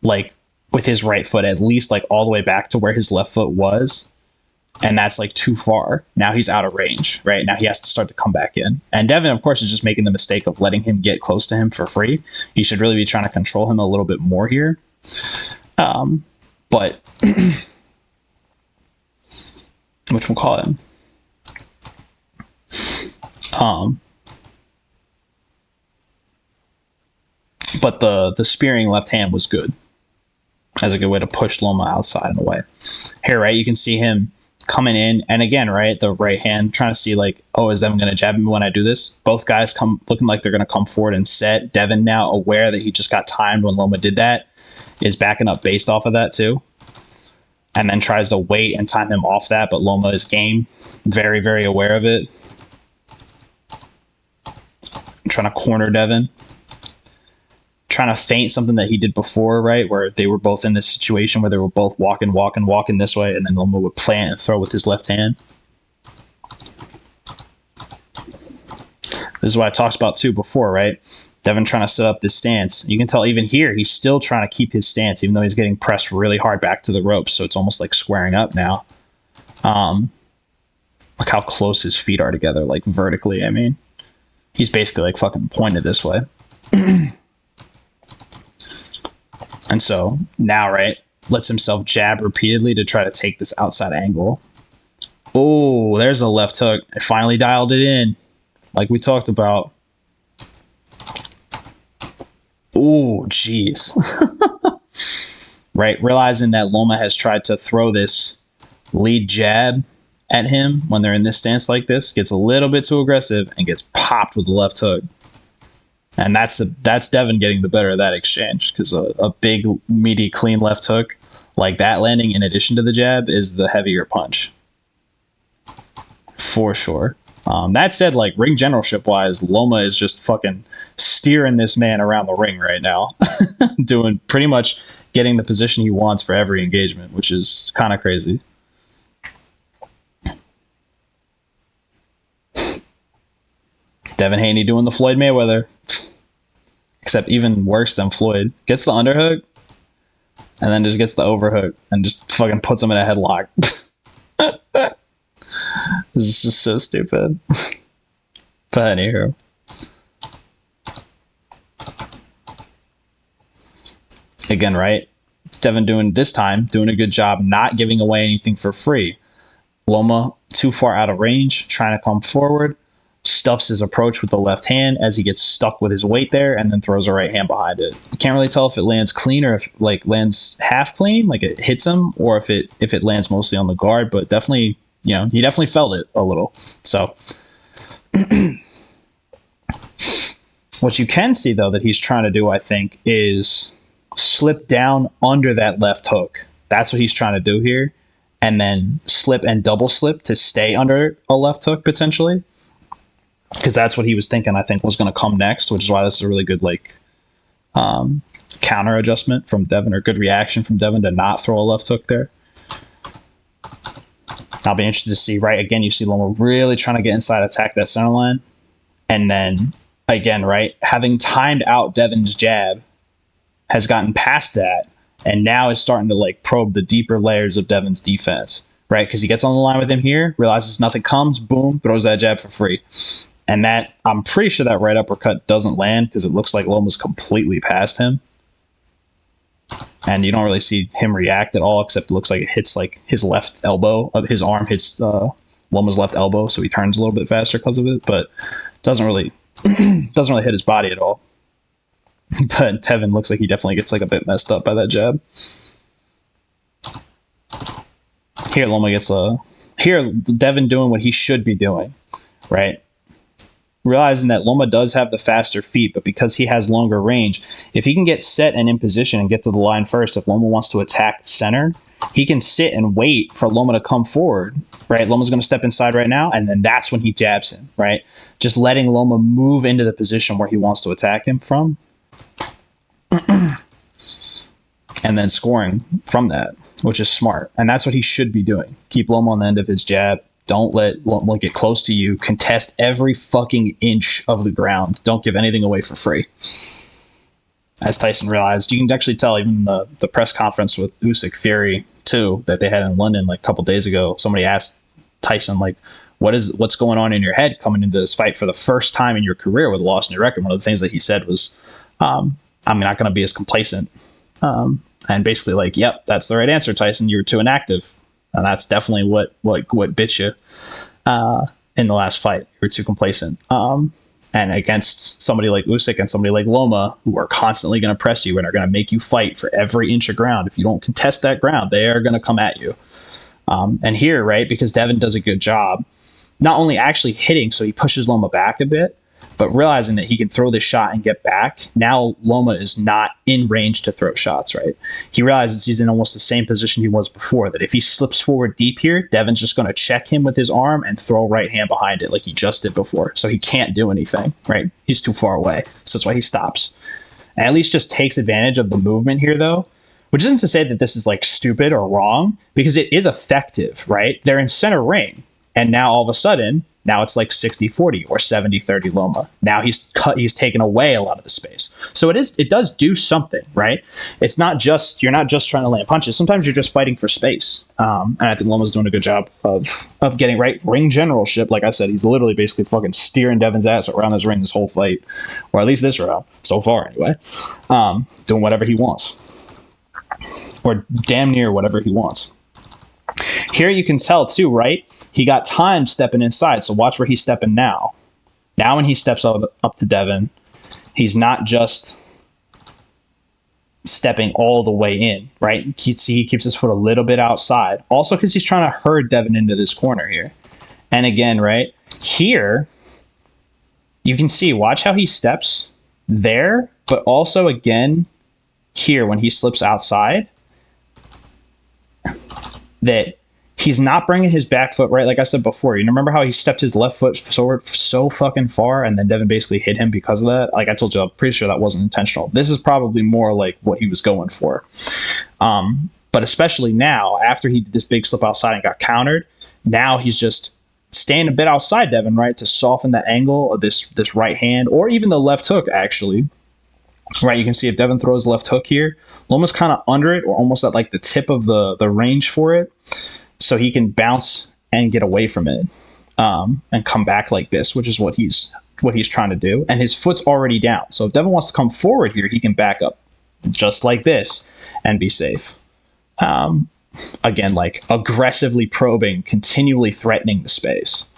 like with his right foot, at least like all the way back to where his left foot was. And that's like too far. Now he's out of range, right? Now he has to start to come back in. And Devin, of course, is just making the mistake of letting him get close to him for free. He should really be trying to control him a little bit more here. But whatchamacallit? But the spearing left hand was good. As a good way to push Loma outside and away. Here, right, you can see him coming in, and again, right, the right hand, trying to see like, oh, is Devin going to jab me when I do this? Both guys come looking like they're going to come forward and set. Devin, now aware that he just got timed when Loma did that, is backing up based off of that too, and then tries to wait and time him off that, but Loma is game, very, very aware of it. Trying to corner Devin. Trying to feint something that he did before, right, where they were both in this situation where they were both walking this way, and then Loma would plant and throw with his left hand. This is what I talked about too before, right? Devin trying to set up this stance. You can tell even here he's still trying to keep his stance, even though he's getting pressed really hard back to the ropes, so it's almost like squaring up now. Look how close his feet are together, like vertically. I mean, he's basically like fucking pointed this way. And so now, right, lets himself jab repeatedly to try to take this outside angle. Oh, there's a left hook. I finally dialed it in, like we talked about. Oh, jeez. Right, realizing that Loma has tried to throw this lead jab at him when they're in this stance like this, gets a little bit too aggressive and gets popped with the left hook. And that's Devin getting the better of that exchange, because a big, meaty, clean left hook like that landing in addition to the jab is the heavier punch. For sure. That said, like, ring generalship wise, Loma is just fucking steering this man around the ring right now. Doing pretty much getting the position he wants for every engagement, which is kind of crazy. Devin Haney doing the Floyd Mayweather. Except even worse than Floyd. Gets the underhook and then just gets the overhook and just fucking puts him in a headlock. This is just so stupid. But anywho. Again, right? Devin doing a good job not giving away anything for free. Loma too far out of range, trying to come forward. Stuffs his approach with the left hand as he gets stuck with his weight there, and then throws a right hand behind it. You can't really tell if it lands clean or if like lands half clean, like it hits him, or if it lands mostly on the guard. But definitely, he definitely felt it a little. So what you can see though that he's trying to do, I think, is slip down under that left hook. That's what he's trying to do here, and then slip and double slip to stay under a left hook potentially. Because that's what he was thinking, I think, was going to come next, which is why this is a really good counter adjustment from Devin, or good reaction from Devin to not throw a left hook there. I'll be interested to see, right? Again, you see Loma really trying to get inside, attack that center line. And then, again, right, having timed out Devin's jab, has gotten past that, and now is starting to probe the deeper layers of Devin's defense, right? Because he gets on the line with him here, realizes nothing comes, boom, throws that jab for free. And that, I'm pretty sure that right uppercut doesn't land because it looks like Loma's completely past him. And you don't really see him react at all, except it looks like it hits his left elbow, his arm hits Loma's left elbow, so he turns a little bit faster because of it, but doesn't really hit his body at all. But Devin looks like he definitely gets a bit messed up by that jab. Here Loma gets here Devin doing what he should be doing, right? Realizing that Loma does have the faster feet, but because he has longer range, if he can get set and in position and get to the line first, if Loma wants to attack center, he can sit and wait for Loma to come forward, right? Loma's going to step inside right now, and then that's when he jabs him, right? Just letting Loma move into the position where he wants to attack him from, and then scoring from that, which is smart. And that's what he should be doing. Keep Loma on the end of his jab. Don't let Loma get close to you. Contest every fucking inch of the ground. Don't give anything away for free. As Tyson realized, you can actually tell even the press conference with Usyk Fury too that they had in London a couple days ago. Somebody asked Tyson what's going on in your head coming into this fight for the first time in your career with a loss in your record. One of the things that he said was, I'm not going to be as complacent. And basically yep, that's the right answer, Tyson. You were too inactive. And that's definitely what bit you in the last fight. You were too complacent. And against somebody like Usyk and somebody like Loma, who are constantly going to press you and are going to make you fight for every inch of ground. If you don't contest that ground, they are going to come at you. And here, right, because Devin does a good job, not only actually hitting, so he pushes Loma back a bit, but realizing that he can throw this shot and get back. Now Loma is not in range to throw shots, right? He realizes he's in almost the same position he was before, that if he slips forward deep here, Devin's just going to check him with his arm and throw right hand behind it like he just did before. So he can't do anything, right? He's too far away. So that's why he stops. And at least just takes advantage of the movement here, though, which isn't to say that this is stupid or wrong, because it is effective, right? They're in center ring. And now all of a sudden, now it's 60-40 or 70-30 Loma. Now he's taken away a lot of the space. So it does do something, right? It's not just, you're not just trying to land punches. Sometimes you're just fighting for space. And I think Loma's doing a good job of getting right ring generalship. Like I said, he's literally basically fucking steering Devin's ass around this ring this whole fight, or at least this round so far anyway. Doing whatever he wants. or damn near whatever he wants. Here you can tell too, right? He got time stepping inside, so watch where he's stepping now. Now when he steps up to Devin, he's not just stepping all the way in, right? You can see he keeps his foot a little bit outside. Also because he's trying to herd Devin into this corner here. And again, right, here, you can see, watch how he steps there, but also again, here when he slips outside, that he's not bringing his back foot, right? Like I said before, you remember how he stepped his left foot forward so fucking far and then Devin basically hit him because of that? Like I told you, I'm pretty sure that wasn't intentional. This is probably more like what he was going for. But especially now, after he did this big slip outside and got countered, now he's just staying a bit outside Devin, right, to soften the angle of this right hand, or even the left hook, actually. Right, you can see if Devin throws left hook here, Loma's kind of under it or almost at like the tip of the range for it, so he can bounce and get away from it and come back like this, which is what he's trying to do. And his foot's already down, so if Devin wants to come forward here, he can back up just like this and be safe. Again, like aggressively probing, continually threatening the space,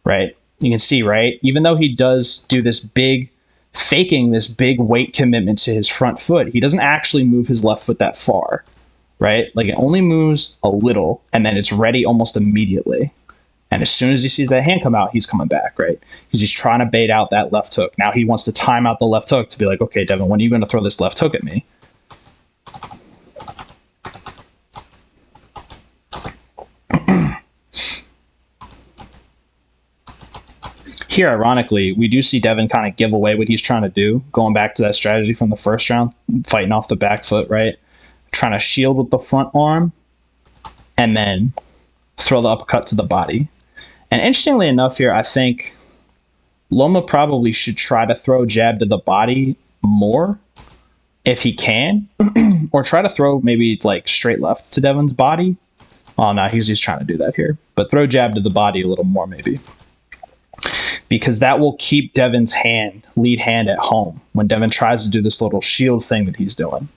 right? You can see, right, even though he does do this big, faking this big weight commitment to his front foot, he doesn't actually move his left foot that far, right? Like it only moves a little and then it's ready almost immediately. And as soon as he sees that hand come out, he's coming back, right? Because he's trying to bait out that left hook. Now he wants to time out the left hook to be like, okay, Devin, when are you going to throw this left hook at me? Here, ironically, we do see Devin kind of give away what he's trying to do, going back to that strategy from the first round, fighting off the back foot, right? Trying to shield with the front arm, and then throw the uppercut to the body. And interestingly enough here, I think Loma probably should try to throw jab to the body more if he can, or try to throw maybe like straight left to Devin's body. Oh, no, he's trying to do that here. But throw jab to the body a little more maybe. Because that will keep Devin's lead hand at home when Devin tries to do this little shield thing that he's doing.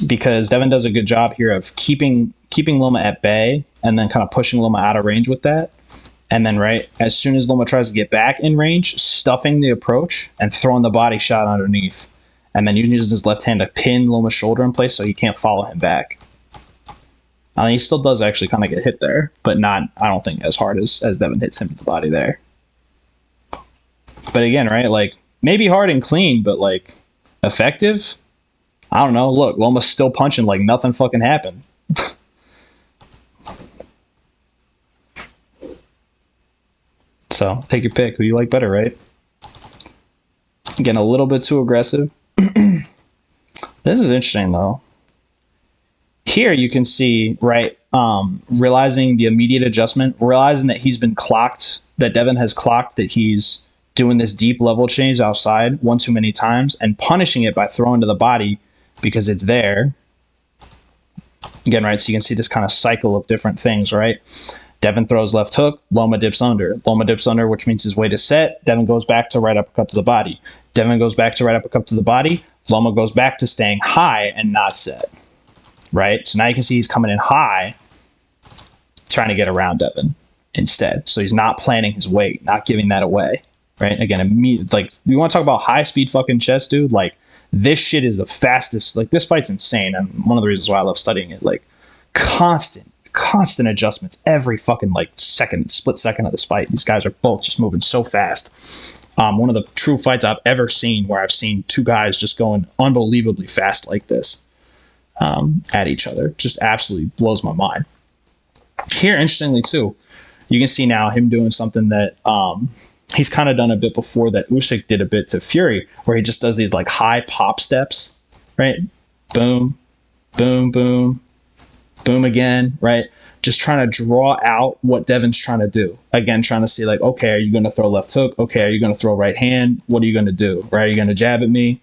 Because Devin does a good job here of keeping Loma at bay and then kind of pushing Loma out of range with that. And then, right, as soon as Loma tries to get back in range, stuffing the approach and throwing the body shot underneath. And then using his left hand to pin Loma's shoulder in place so he can't follow him back. I mean, he still does actually kind of get hit there, but not, I don't think, as hard as Devin hits him to the body there. But again, right, like, maybe hard and clean, but, like, effective? I don't know. Look, Loma's still punching like nothing fucking happened. So, take your pick. Who you like better, right? Getting a little bit too aggressive. This is interesting, though. Here you can see, right, realizing the immediate adjustment, realizing that he's been clocked, that Devin has clocked that he's doing this deep level change outside one too many times and punishing it by throwing to the body because it's there. Again, right, so you can see this kind of cycle of different things, right? Devin throws left hook, Loma dips under. Loma dips under, which means his weight is set. Devin goes back to right uppercut to the body. Devin goes back to right uppercut to the body. Loma goes back to staying high and not set. Right? So now you can see he's coming in high, trying to get around Devin instead. So he's not planning his weight, not giving that away. Right? Again, like, we want to talk about high speed fucking chess, dude. Like, this shit is the fastest. Like, this fight's insane. And one of the reasons why I love studying it, like, constant adjustments every fucking, like, split second of this fight. These guys are both just moving so fast. One of the true fights I've ever seen where I've seen two guys just going unbelievably fast like this. At each other. Just absolutely blows my mind. Here, interestingly, too, you can see now him doing something that he's kind of done a bit before that Usyk did a bit to Fury, where he just does these like high pop steps, right? Boom, boom, boom, boom again, right? Just trying to draw out what Devin's trying to do. Again, trying to see like, okay, are you going to throw left hook? Okay, are you going to throw right hand? What are you going to do? Right? Are you going to jab at me?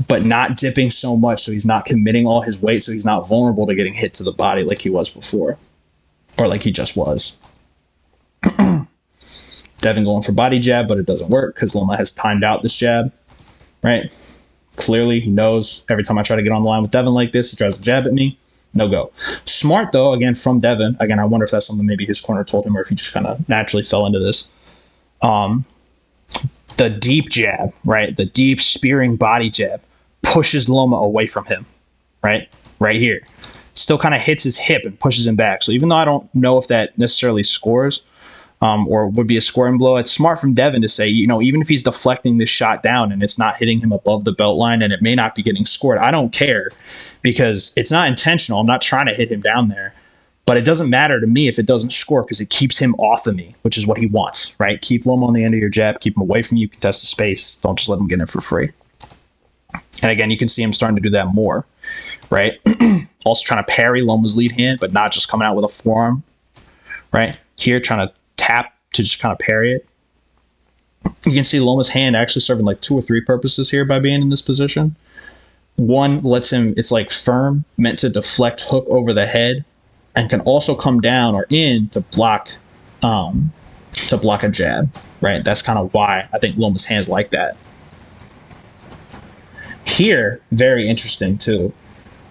But not dipping so much so he's not committing all his weight, so he's not vulnerable to getting hit to the body like he was before. Or like he just was. Devin going for body jab, but it doesn't work because Loma has timed out this jab. Right? Clearly, he knows every time I try to get on the line with Devin like this, he tries to jab at me. No go. Smart, though, again, from Devin. Again, I wonder if that's something maybe his corner told him or if he just kind of naturally fell into this. The deep jab, right? The deep spearing body jab pushes Loma away from him, right? Right here. Still kind of hits his hip and pushes him back. So even though I don't know if that necessarily scores, or would be a scoring blow, it's smart from Devin to say, you know, even if he's deflecting this shot down and it's not hitting him above the belt line and it may not be getting scored, I don't care because it's not intentional. I'm not trying to hit him down there. But it doesn't matter to me if it doesn't score because it keeps him off of me, which is what he wants, right? Keep Loma on the end of your jab, keep him away from you, contest the space. Don't just let him get in for free. And again, you can see him starting to do that more, right? Also trying to parry Loma's lead hand, but not just coming out with a forearm, right? Here, trying to tap to just kind of parry it. You can see Loma's hand actually serving like 2 or 3 purposes here by being in this position. One lets him, it's like firm, meant to deflect hook over the head, and can also come down or in to block a jab, right? That's kind of why I think Loma's hands like that. Here, very interesting too,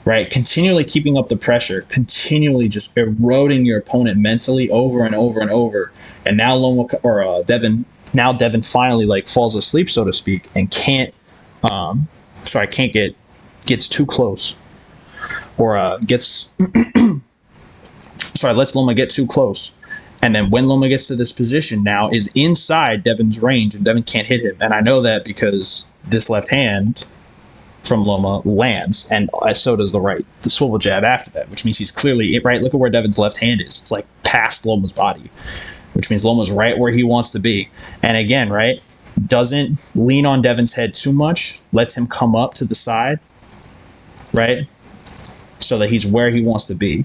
right? Continually keeping up the pressure, continually just eroding your opponent mentally over and over and over. And now Devin finally like falls asleep, so to speak, and gets too close, or lets Loma get too close. And then when Loma gets to this position now is inside Devin's range and Devin can't hit him. And I know that because this left hand from Loma lands, and so does the swivel jab after that, which means he's clearly, right, look at where Devin's left hand is. It's like past Loma's body, which means Loma's right where he wants to be. And again, right, doesn't lean on Devin's head too much, lets him come up to the side, right, so that he's where he wants to be.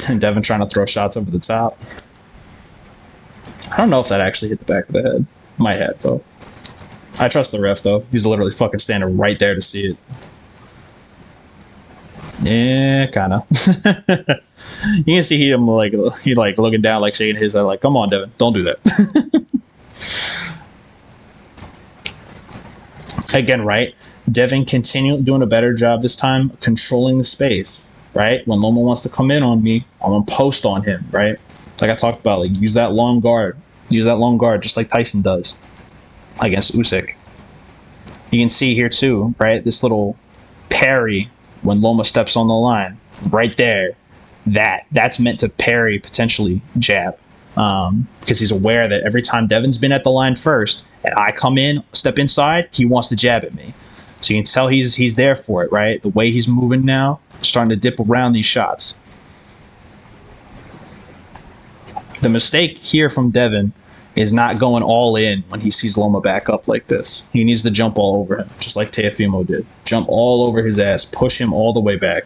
And Devin trying to throw shots over the top. I don't know if that actually hit the back of the head. Might have, though. I trust the ref, though. He's literally fucking standing right there to see it. Yeah, kind of. You can see him like looking down, like shaking his head, like, "Come on, Devin, don't do that." Again, right? Devin continuing doing a better job this time, controlling the space. Right? When Loma wants to come in on me, I'm going to post on him, right? Like I talked about, like use that long guard. Use that long guard just like Tyson does against Usyk. You can see here too, right? This little parry when Loma steps on the line. Right there. That's meant to parry potentially jab. Because he's aware that every time Devin's been at the line first and I come in, step inside, he wants to jab at me. So you can tell he's there for it, right? The way he's moving now, starting to dip around these shots. The mistake here from Devin is not going all in when he sees Loma back up like this. He needs to jump all over him, just like Teofimo did. Jump all over his ass, push him all the way back.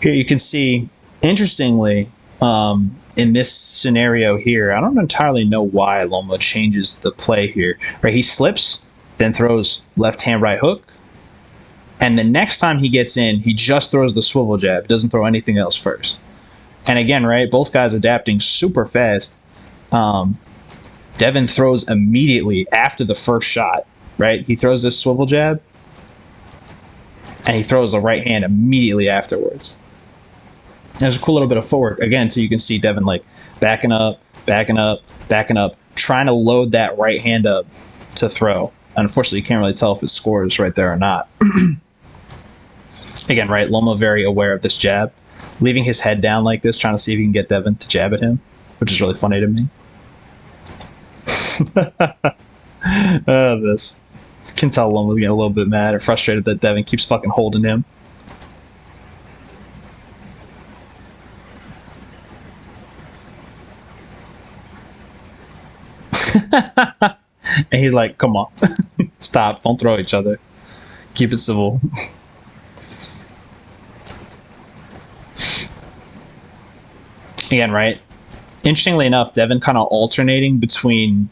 Here you can see, interestingly, in this scenario here, I don't entirely know why Loma changes the play here. Right, he slips, then throws left hand right hook, and the next time he gets in, he just throws the swivel jab, doesn't throw anything else first. And again, right, both guys adapting super fast. Devin throws immediately after the first shot, right? He throws this swivel jab, and he throws the right hand immediately afterwards. There's a cool little bit of footwork, again, so you can see Devin like backing up, trying to load that right hand up to throw. Unfortunately, you can't really tell if it scores right there or not. Again, right, Loma very aware of this jab, leaving his head down like this, trying to see if he can get Devin to jab at him, which is really funny to me. This. You can tell Loma's getting a little bit mad or frustrated that Devin keeps fucking holding him. And he's like, come on, stop, don't throw each other, keep it civil. Again, right, interestingly enough, Devin kind of alternating between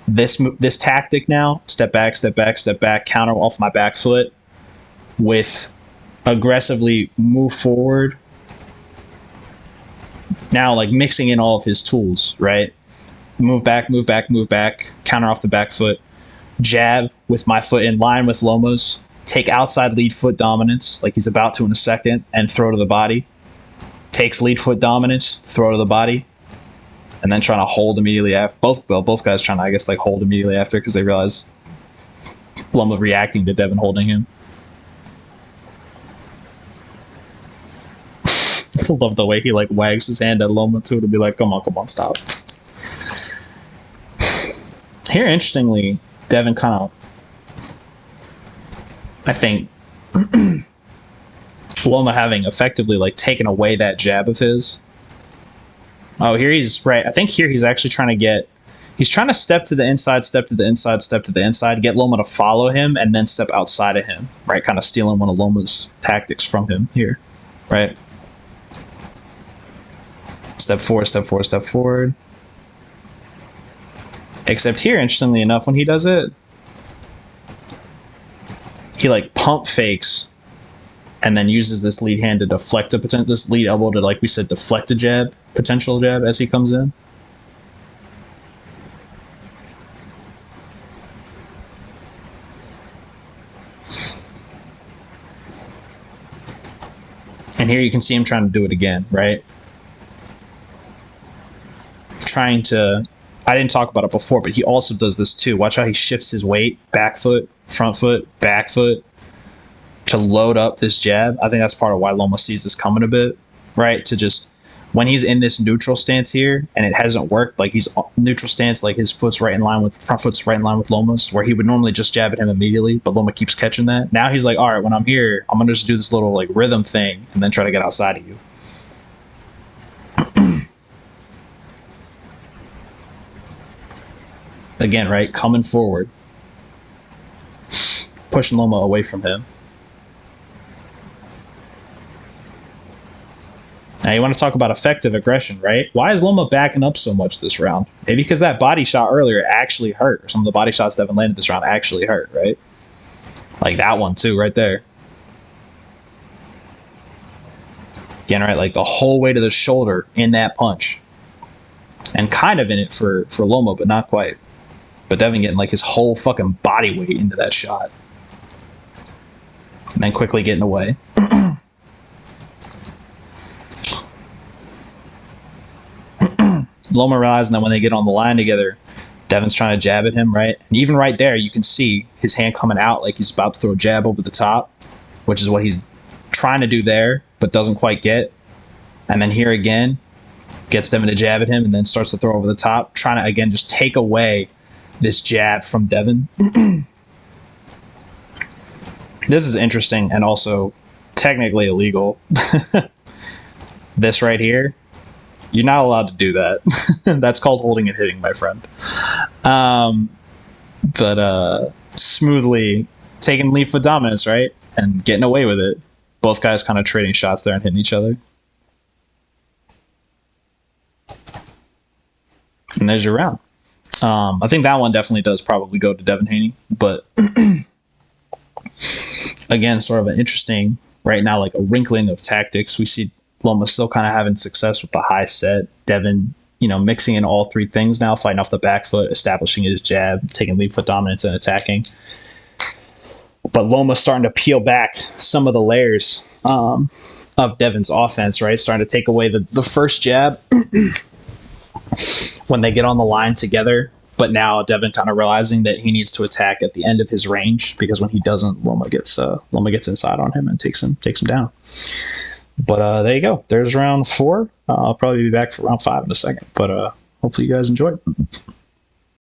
this tactic now, step back, counter off my back foot, with aggressively move forward. Now, like mixing in all of his tools, right? Move back, counter off the back foot, jab with my foot in line with Loma's, take outside lead foot dominance, like he's about to in a second, and throw to the body. Takes lead foot dominance, throw to the body, and then trying to hold immediately after. Both guys trying to, I guess, like hold immediately after because they realize Loma reacting to Devin holding him. I love the way he like wags his hand at Loma too to be like, come on, stop. Here, interestingly, Devin kind of, I think, Loma having effectively like taken away that jab of his. Oh, here he's right. I think here he's actually trying to get. He's trying to step to the inside, step to the inside, step to the inside, get Loma to follow him, and then step outside of him. Right, kind of stealing one of Loma's tactics from him here. Right. Step forward, step forward, step forward. Except here, interestingly enough, when he does it, he like pump fakes and then uses this lead hand to deflect this lead elbow to, like we said, deflect a jab, potential jab as he comes in. And here you can see him trying to do it again, right? Trying to, I didn't talk about it before, but he also does this too. Watch how he shifts his weight, back foot, front foot, back foot, to load up this jab. I think that's part of why Loma sees this coming a bit, right? To just, when he's in this neutral stance here and it hasn't worked, like he's neutral stance, like his foot's right in line with, front foot's right in line with Loma's, where he would normally just jab at him immediately, but Loma keeps catching that. Now he's like, all right, when I'm here, I'm going to just do this little like rhythm thing and then try to get outside of you. Again, right, coming forward, pushing Loma away from him. Now you want to talk about effective aggression, right? Why is Loma backing up so much this round? Maybe because that body shot earlier actually hurt, or some of the body shots Devin landed this round actually hurt, right? Like that one too, right there. Again, right, like the whole weight of the shoulder in that punch. And kind of in it for Loma, but not quite. But Devin getting like his whole fucking body weight into that shot. And then quickly getting away. Loma realizing that when they get on the line together, Devin's trying to jab at him, right? And even right there, you can see his hand coming out like he's about to throw a jab over the top, which is what he's trying to do there, but doesn't quite get. And then here again, gets Devin to jab at him and then starts to throw over the top, trying to, again, just take away this jab from Devin. This is interesting and also technically illegal. This right here, you're not allowed to do that. That's called holding and hitting, my friend. But smoothly taking lead foot dominance, right? And getting away with it. Both guys kind of trading shots there and hitting each other. And there's your round. I think that one definitely does probably go to Devin Haney, but again, sort of an interesting, right now, like a wrinkling of tactics. We see Loma still kind of having success with the high set. Devin, mixing in all three things now, fighting off the back foot, establishing his jab, taking lead foot dominance and attacking. But Loma starting to peel back some of the layers of Devin's offense, right? Starting to take away the first jab when they get on the line together, but now Devin kind of realizing that he needs to attack at the end of his range, because when he doesn't, Loma gets inside on him and takes him down. But there you go. There's round 4. I'll probably be back for round 5 in a second, but hopefully you guys enjoyed.